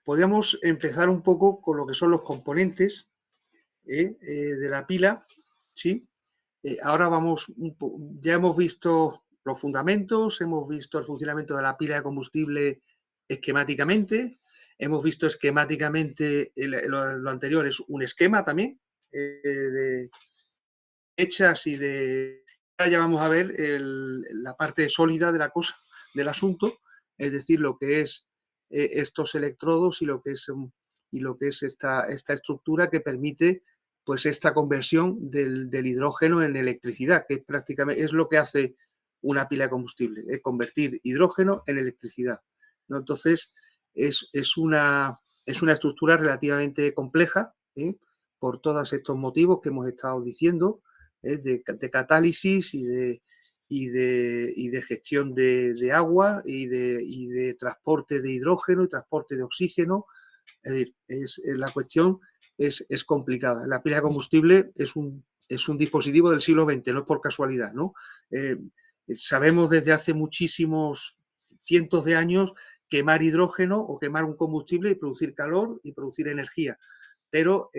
podríamos empezar un poco con lo que son los componentes de la pila, ¿sí? Ahora ya hemos visto los fundamentos, hemos visto el funcionamiento de la pila de combustible esquemáticamente, hemos visto esquemáticamente lo anterior es un esquema también de hechas y de... Ahora ya vamos a ver la parte sólida de la cosa, del asunto, es decir, lo que es estos electrodos y lo que es esta estructura que permite pues esta conversión del hidrógeno en electricidad, que prácticamente es lo que hace una pila de combustible, es convertir hidrógeno en electricidad, ¿no? Entonces, es una estructura relativamente compleja, por todos estos motivos que hemos estado diciendo, de catálisis y de gestión de agua y de transporte de hidrógeno y transporte de oxígeno. Es decir, la cuestión es complicada. La pila de combustible es un dispositivo del siglo XX, no es por casualidad, ¿no? Sabemos desde hace muchísimos cientos de años quemar hidrógeno o quemar un combustible y producir calor y producir energía, pero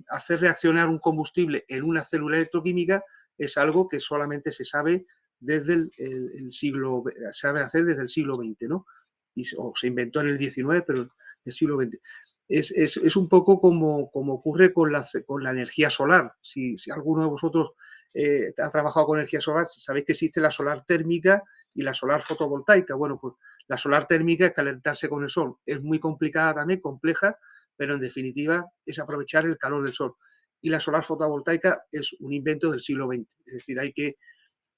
hacer reaccionar un combustible en una célula electroquímica es algo que solamente se sabe desde el siglo, sabe hacer desde el siglo XX, ¿no? O se inventó en el XIX, pero del siglo XX. Es un poco como ocurre con la energía solar. Si alguno de vosotros ha trabajado con energía solar, sabéis que existe la solar térmica y la solar fotovoltaica. Bueno, pues la solar térmica es calentarse con el sol. Es muy complicada también, compleja, pero en definitiva es aprovechar el calor del sol. Y la solar fotovoltaica es un invento del siglo XX. Es decir, hay que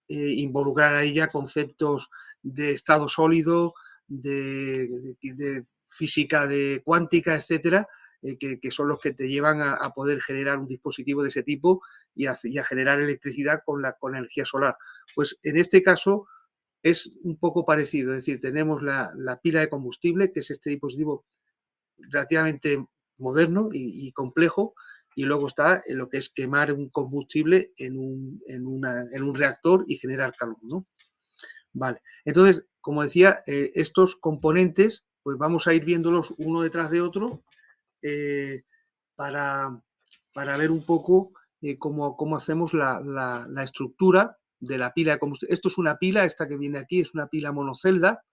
involucrar ahí ya conceptos de estado sólido, de física cuántica, etcétera, que son los que te llevan a poder generar un dispositivo de ese tipo y a generar electricidad con energía solar. Pues en este caso es un poco parecido, es decir, tenemos la pila de combustible, que es este dispositivo relativamente moderno y complejo, y luego está en lo que es quemar un combustible en un reactor y generar calor, ¿no? Vale, entonces, como decía, estos componentes, pues vamos a ir viéndolos uno detrás de otro para ver un poco cómo hacemos la estructura de la pila de combustible. Esto es una pila, esta que viene aquí es una pila monocelda.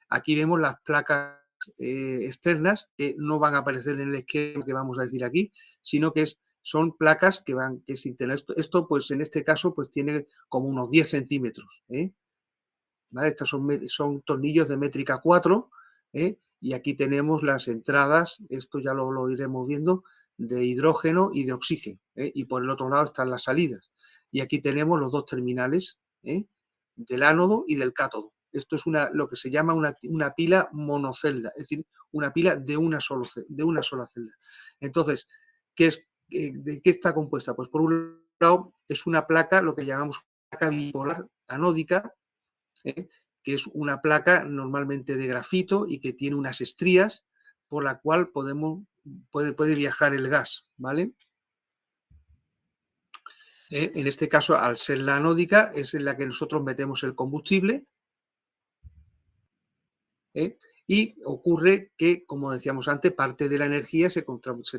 Aquí vemos las placas externas que no van a aparecer en el esquema que vamos a decir aquí, sino que son placas que sin tener esto, pues en este caso, pues tiene como unos 10 centímetros. ¿Vale? Estos son tornillos de métrica 4, y aquí tenemos las entradas, esto ya lo iremos viendo, de hidrógeno y de oxígeno, y por el otro lado están las salidas. Y aquí tenemos los dos terminales, del ánodo y del cátodo. Esto es lo que se llama una pila monocelda, es decir, una pila de una sola celda. Entonces, ¿de qué está compuesta? Pues por un lado es una placa, lo que llamamos placa bipolar anódica, que es una placa normalmente de grafito y que tiene unas estrías por la cual puede viajar el gas, ¿vale? En este caso, al ser la anódica, es en la que nosotros metemos el combustible, y ocurre que, como decíamos antes, parte de la energía se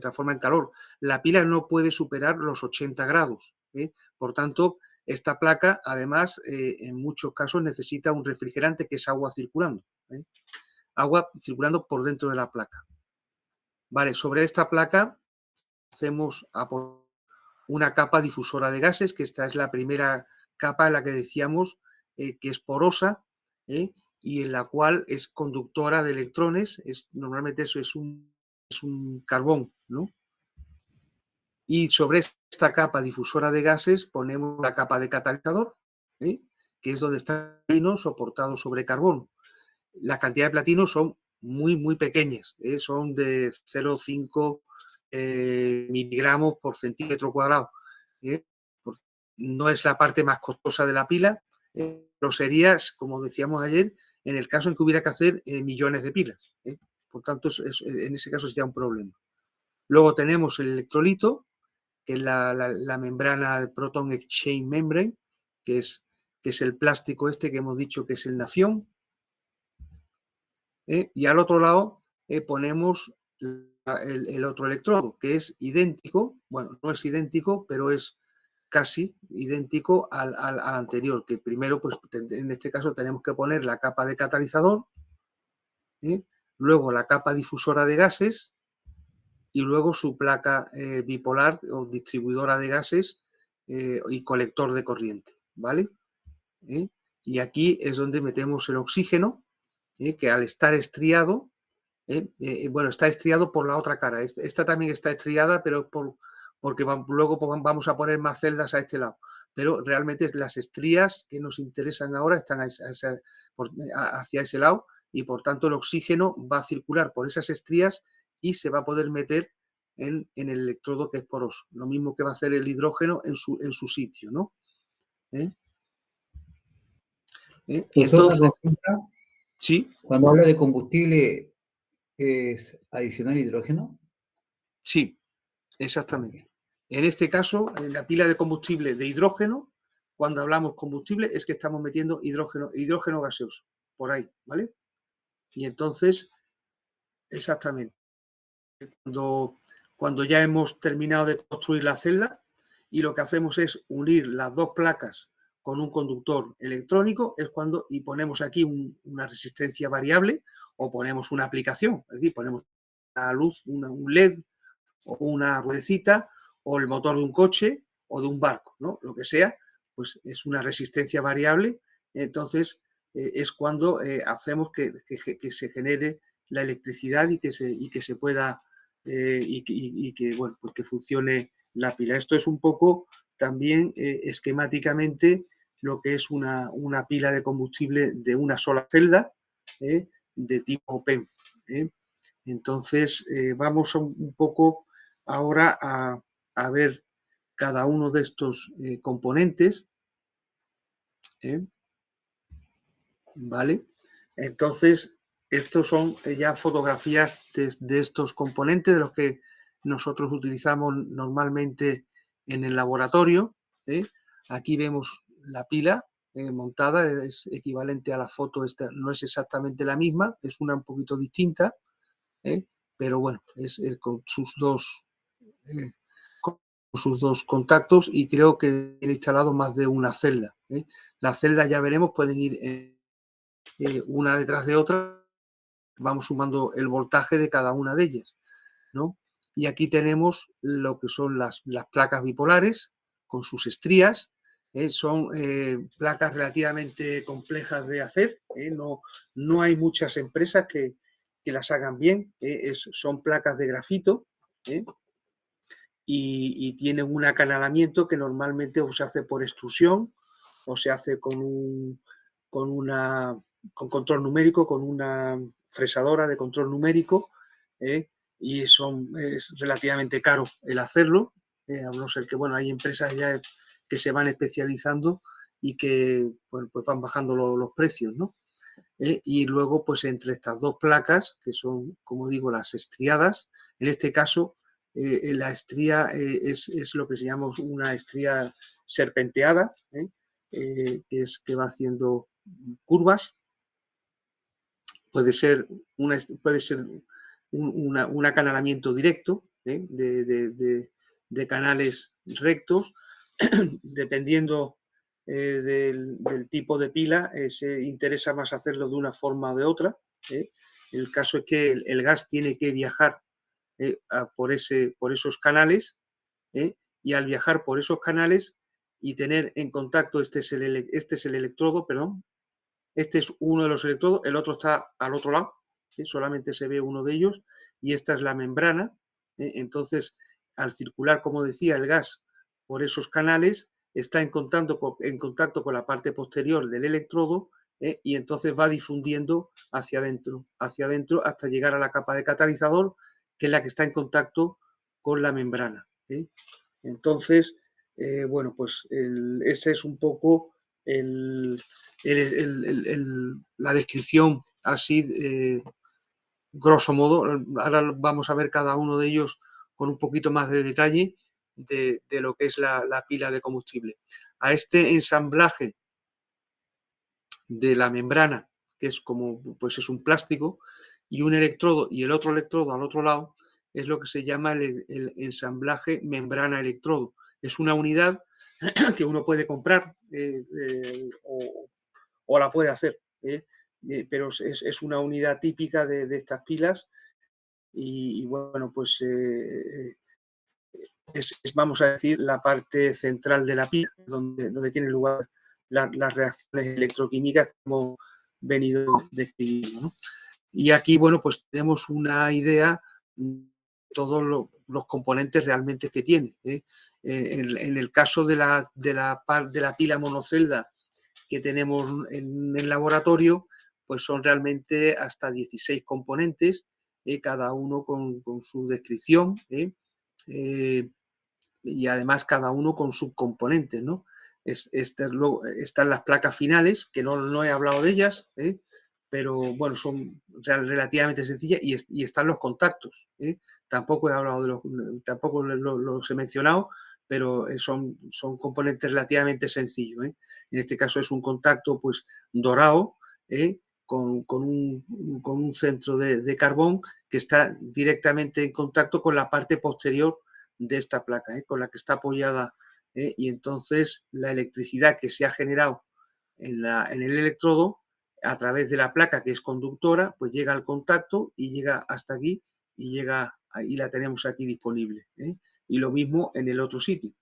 transforma en calor. La pila no puede superar los 80 grados. Por tanto, esta placa, además, en muchos casos necesita un refrigerante, que es agua circulando. Agua circulando por dentro de la placa. Vale, sobre esta placa hacemos una capa difusora de gases, que esta es la primera capa en la que decíamos que es porosa, y en la cual es conductora de electrones. Normalmente eso es un carbón, ¿no? Y sobre esta capa difusora de gases ponemos la capa de catalizador, que es donde está el platino soportado sobre carbón. Las cantidades de platino son muy, muy pequeñas, son de 0,5 miligramos por centímetro cuadrado. No es la parte más costosa de la pila, pero sería, como decíamos ayer, en el caso en que hubiera que hacer millones de pilas. Por tanto, en ese caso sería un problema. Luego tenemos el electrolito, que es la membrana de Proton Exchange Membrane, que es el plástico este que hemos dicho que es el nafión. Y al otro lado ponemos el otro electrodo, que es idéntico, bueno, no es idéntico, pero es casi idéntico al anterior, que primero, pues en este caso tenemos que poner la capa de catalizador, luego la capa difusora de gases y luego su placa bipolar o distribuidora de gases y colector de corriente, ¿vale? Y aquí es donde metemos el oxígeno, que al estar estriado, bueno, está estriado por la otra cara. Esta también está estriada, pero porque luego vamos a poner más celdas a este lado. Pero realmente las estrías que nos interesan ahora están hacia ese lado, y por tanto el oxígeno va a circular por esas estrías y se va a poder meter en el electrodo que es poroso. Lo mismo que va a hacer el hidrógeno en su sitio, ¿no? Entonces, sí. Cuando habla de combustible, ¿es adicional hidrógeno? Sí, exactamente. En este caso, en la pila de combustible de hidrógeno, cuando hablamos combustible, es que estamos metiendo hidrógeno gaseoso, por ahí, ¿vale? Y entonces, exactamente, cuando ya hemos terminado de construir la celda y lo que hacemos es unir las dos placas con un conductor electrónico, es cuando, y ponemos aquí una resistencia variable o ponemos una aplicación, es decir, ponemos una luz, un LED o una ruedecita o el motor de un coche o de un barco, ¿no? Lo que sea, pues es una resistencia variable. Entonces es cuando hacemos que se genere la electricidad y que se pueda bueno, pues que funcione la pila. Esto es un poco también esquemáticamente lo que es una pila de combustible de una sola celda, de tipo PEM. Entonces vamos un poco ahora a ver cada uno de estos componentes. ¿Vale? Entonces, estos son ya fotografías de estos componentes, de los que nosotros utilizamos normalmente en el laboratorio. Aquí vemos la pila montada, es equivalente a la foto, esta no es exactamente la misma, es una un poquito distinta, pero bueno, es con sus dos sus dos contactos y creo que tiene instalado más de una celda. Las celdas, ya veremos, pueden ir una detrás de otra. Vamos sumando el voltaje de cada una de ellas, ¿no? Y aquí tenemos lo que son las placas bipolares con sus estrías. Son placas relativamente complejas de hacer. No hay muchas empresas que las hagan bien. Son placas de grafito. Y tienen un acanalamiento que normalmente o se hace por extrusión o se hace con control numérico, con una fresadora de control numérico, y es relativamente caro el hacerlo, a no ser que, bueno, hay empresas ya que se van especializando y que pues van bajando los precios, ¿no? Y luego, pues entre estas dos placas, que son, como digo, las estriadas, en este caso, la estría es lo que se llama una estría serpenteada, que va haciendo curvas. Puede ser un acanalamiento directo, de canales rectos, dependiendo del tipo de pila, se interesa más hacerlo de una forma o de otra. El caso es que el gas tiene que viajar por esos canales, y al viajar por esos canales y tener en contacto, este es el electrodo, perdón, este es uno de los electrodos, el otro está al otro lado, solamente se ve uno de ellos, y esta es la membrana. Entonces, al circular, como decía, el gas por esos canales, está en contacto con la parte posterior del electrodo, y entonces va difundiendo hacia adentro, hasta llegar a la capa de catalizador, que es la que está en contacto con la membrana. Entonces, bueno, pues ese es un poco la descripción así, grosso modo. Ahora vamos a ver cada uno de ellos con un poquito más de detalle de lo que es la pila de combustible. A este ensamblaje de la membrana, que es como, pues es un plástico, y un electrodo y el otro electrodo al otro lado, es lo que se llama el ensamblaje membrana-electrodo. Es una unidad que uno puede comprar o la puede hacer, pero es una unidad típica de estas pilas y bueno, pues vamos a decir, la parte central de la pila, donde tienen lugar las reacciones electroquímicas como venido describiendo, ¿no? Y aquí, bueno, pues tenemos una idea de todos los componentes realmente que tiene. En el caso de la pila monocelda que tenemos en el laboratorio, pues son realmente hasta 16 componentes, cada uno con su descripción, y además cada uno con subcomponentes, ¿no? Están las placas finales, que no he hablado de ellas, pero bueno, son relativamente sencillas, y están los contactos. Tampoco he hablado tampoco los he mencionado, pero son componentes relativamente sencillos. En este caso es un contacto pues dorado, con un centro de carbón que está directamente en contacto con la parte posterior de esta placa, con la que está apoyada, y entonces la electricidad que se ha generado en el electrodo a través de la placa, que es conductora, pues llega al contacto y llega hasta aquí y la tenemos aquí disponible. Y lo mismo en el otro sitio.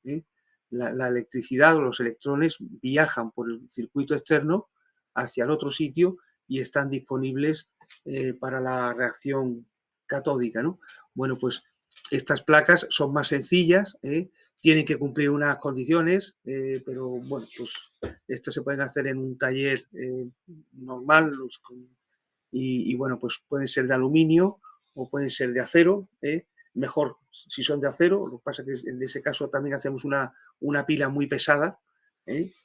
La electricidad o los electrones viajan por el circuito externo hacia el otro sitio y están disponibles para la reacción catódica, ¿no? Bueno, pues estas placas son más sencillas, tienen que cumplir unas condiciones, pero bueno, pues estas se pueden hacer en un taller normal, y bueno, pues pueden ser de aluminio o pueden ser de acero, mejor si son de acero. Lo que pasa es que en ese caso también hacemos una pila muy pesada.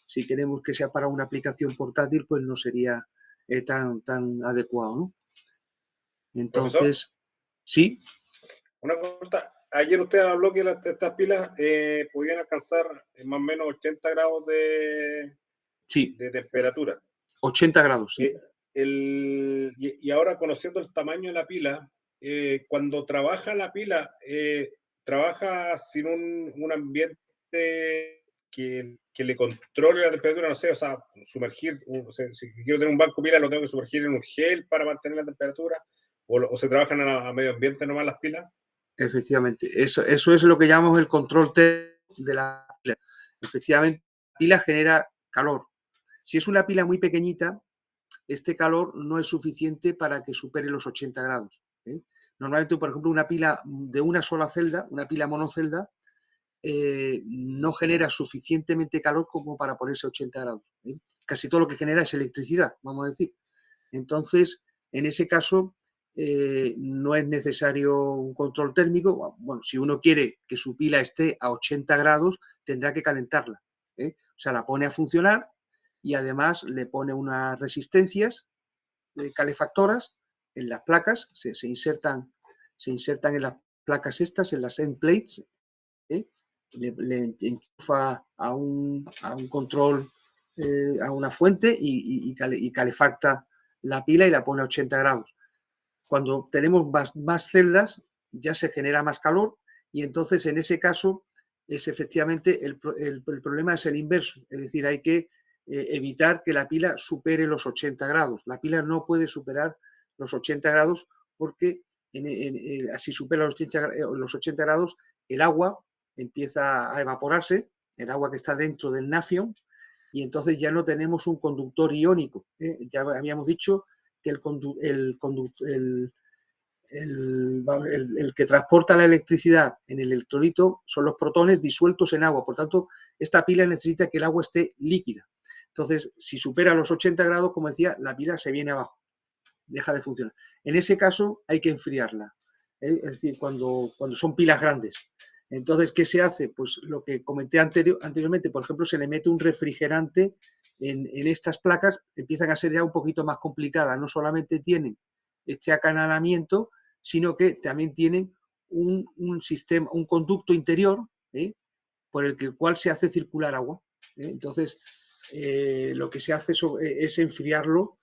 Si queremos que sea para una aplicación portátil, pues no sería tan adecuado, ¿no? Entonces, ¿Profesor? Sí. Una pregunta. Ayer usted habló que estas pilas podían alcanzar más o menos 80 grados de temperatura. 80 grados, sí. Y ahora, conociendo el tamaño de la pila, cuando trabaja la pila, trabaja sin un ambiente que le controle la temperatura, no sé, o sea, sumergir, si quiero tener un banco pila, lo tengo que sumergir en un gel para mantener la temperatura, o se trabajan a medio ambiente nomás las pilas. Efectivamente, eso es lo que llamamos el control térmico de la pila. Efectivamente, la pila genera calor. Si es una pila muy pequeñita, este calor no es suficiente para que supere los 80 grados. Normalmente, por ejemplo, una pila de una sola celda, una pila monocelda, no genera suficientemente calor como para ponerse a 80 grados. Casi todo lo que genera es electricidad, vamos a decir. Entonces, en ese caso, no es necesario un control térmico. Bueno, si uno quiere que su pila esté a 80 grados, tendrá que calentarla. O sea, la pone a funcionar y además le pone unas resistencias calefactoras en las placas, se insertan en las placas estas, en las end plates, le enchufa a un control, a una fuente y calefacta la pila y la pone a 80 grados. Cuando tenemos más celdas, ya se genera más calor y entonces en ese caso es efectivamente el problema es el inverso, es decir, hay que evitar que la pila supere los 80 grados. La pila no puede superar los 80 grados porque si supera los 80 grados, el agua empieza a evaporarse, el agua que está dentro del nafion, y entonces ya no tenemos un conductor iónico. Ya habíamos dicho que el que transporta la electricidad en el electrolito son los protones disueltos en agua. Por tanto, esta pila necesita que el agua esté líquida. Entonces, si supera los 80 grados, como decía, la pila se viene abajo, deja de funcionar. En ese caso hay que enfriarla. Es decir, cuando son pilas grandes. Entonces, ¿qué se hace? Pues lo que comenté anteriormente, por ejemplo, se le mete un refrigerante en estas placas, empiezan a ser ya un poquito más complicadas. No solamente tienen este acanalamiento, sino que también tienen un sistema, un conducto interior, por el cual se hace circular agua. Entonces, lo que se hace es enfriarlo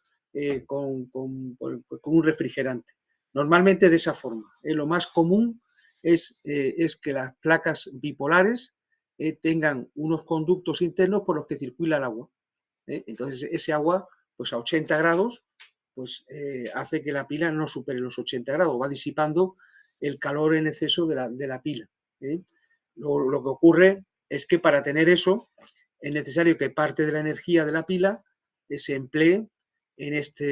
con un refrigerante. Normalmente de esa forma. Lo más común es que las placas bipolares tengan unos conductos internos por los que circula el agua. Entonces, ese agua, pues a 80 grados, pues hace que la pila no supere los 80 grados, va disipando el calor en exceso de la pila. Lo que ocurre es que para tener eso es necesario que parte de la energía de la pila se emplee en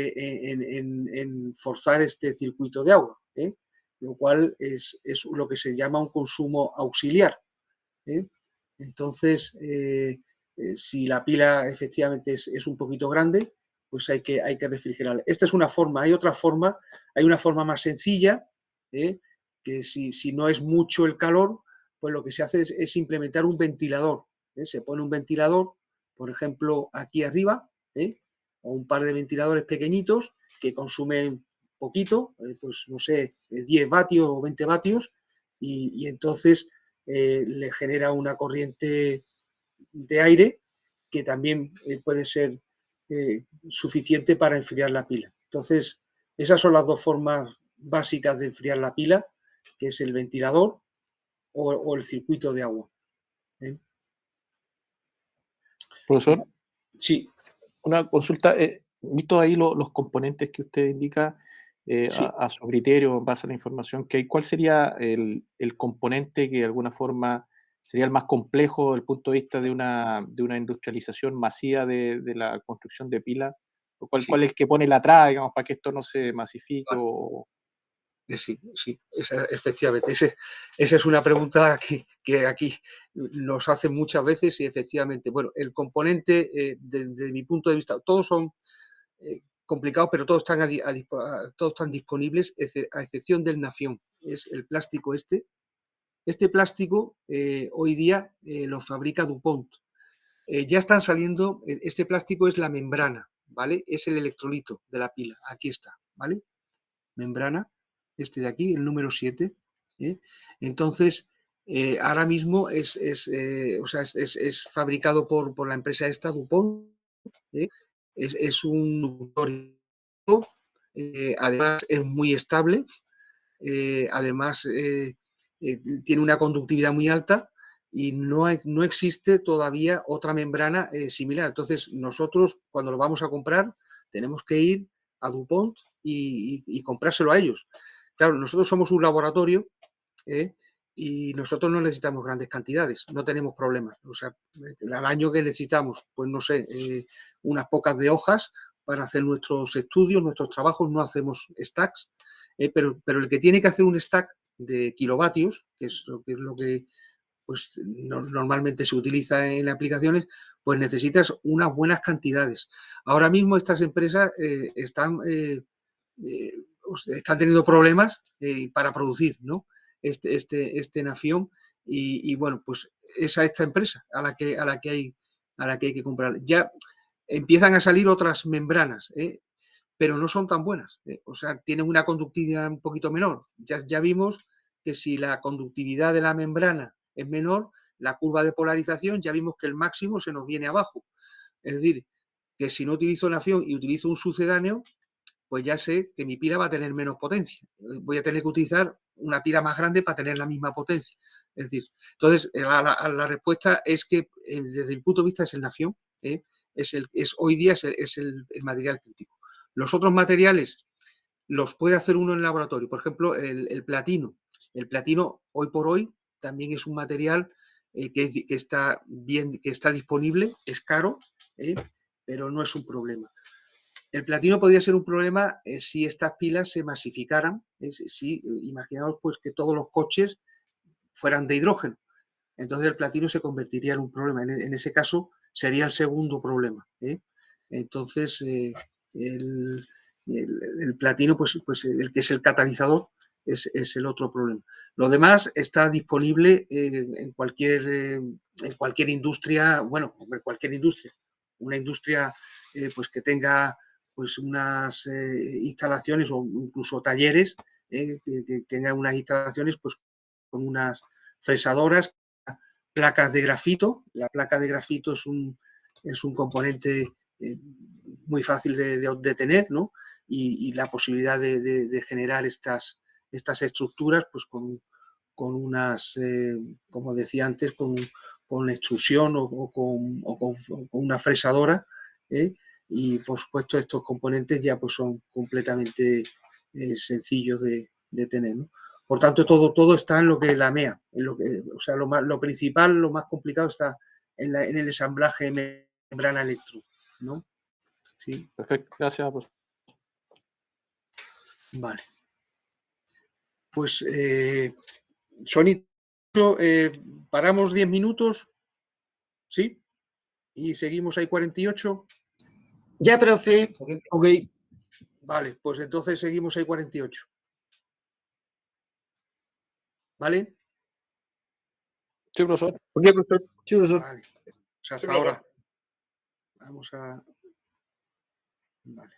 forzar este circuito de agua, lo cual es lo que se llama un consumo auxiliar. Entonces, si la pila efectivamente es un poquito grande, pues hay que refrigerarla. Esta es una forma. Hay otra forma, hay una forma más sencilla, que si no es mucho el calor, pues lo que se hace es implementar un ventilador. Se pone un ventilador, por ejemplo, aquí arriba, o un par de ventiladores pequeñitos que consumen poquito, pues no sé, 10 vatios o 20 vatios, y entonces le genera una corriente de aire que también puede ser suficiente para enfriar la pila. Entonces, esas son las dos formas básicas de enfriar la pila, que es el ventilador o el circuito de agua. Profesor, Sí. una consulta. Visto ahí los componentes que usted indica Sí. a su criterio, en base a la información que hay, ¿cuál sería el componente que de alguna forma sería el más complejo desde el punto de vista de una industrialización masiva de la construcción de pilas? Sí. ¿Cuál es el que pone la traba, digamos, para que esto no se masifique? Sí, efectivamente. Esa es una pregunta que aquí nos hacen muchas veces y efectivamente, bueno, el componente, desde mi punto de vista, todos son complicados, pero todos están disponibles, a excepción del nafión. Es el plástico este. Este plástico hoy día lo fabrica DuPont. Ya están saliendo, este plástico es la membrana, ¿vale? Es el electrolito de la pila. Aquí está, ¿vale? Membrana, este de aquí, el número 7. Entonces, ahora mismo es fabricado por la empresa esta, DuPont. Es un además es muy estable. Además, tiene una conductividad muy alta y no existe todavía otra membrana similar. Entonces, nosotros cuando lo vamos a comprar tenemos que ir a DuPont y comprárselo a ellos. Claro, nosotros somos un laboratorio y nosotros no necesitamos grandes cantidades, no tenemos problemas. O sea, al año que necesitamos, pues no sé, unas pocas de hojas para hacer nuestros estudios, nuestros trabajos, no hacemos stacks, pero el que tiene que hacer un stack de kilovatios, que es lo que pues, normalmente se utiliza en aplicaciones, pues necesitas unas buenas cantidades. Ahora mismo estas empresas están teniendo problemas para producir, ¿no? Este Nafión y bueno, pues es a esta empresa a la que hay que comprar. Ya empiezan a salir otras membranas, pero no son tan buenas. O sea, tienen una conductividad un poquito menor. Ya vimos que si la conductividad de la membrana es menor, la curva de polarización ya vimos que el máximo se nos viene abajo. Es decir, que si no utilizo Nafión y utilizo un sucedáneo, pues ya sé que mi pila va a tener menos potencia. Voy a tener que utilizar una pila más grande para tener la misma potencia. Es decir, entonces la respuesta es que desde el punto de vista es el Nafión, hoy día es el material crítico. Los otros materiales los puede hacer uno en el laboratorio. Por ejemplo, el platino. El platino hoy por hoy también es un material que está bien, que está disponible, es caro, pero no es un problema. El platino podría ser un problema si estas pilas se masificaran, si imaginamos pues que todos los coches fueran de hidrógeno. Entonces el platino se convertiría en un problema. En ese caso sería el segundo problema. Entonces el platino, pues el que es el catalizador, es el otro problema. Lo demás está disponible en cualquier industria, bueno, en cualquier industria. Una industria pues que tenga pues unas instalaciones o incluso talleres que tengan unas instalaciones pues con unas fresadoras, placas de grafito. La placa de grafito es un componente muy fácil de tener, ¿no? Y la posibilidad de generar estas estructuras pues con unas, como decía antes, con extrusión o con una fresadora, y por supuesto estos componentes ya pues son completamente sencillos de tener, ¿no? Por tanto, todo está en lo que la MEA, o sea, lo principal, lo más complicado está en el ensamblaje membrana electro, ¿no? Sí. Perfecto, gracias. Pues. Vale. Pues, Sony, paramos 10 minutos, ¿sí? Y seguimos ahí 48. Ya, profe. Ok. Vale, pues entonces seguimos ahí 48. ¿Vale? Sí, profesor. Ok, profesor. Sí, profesor. Vale. Pues hasta Sí, ahora. Vamos a... Vale.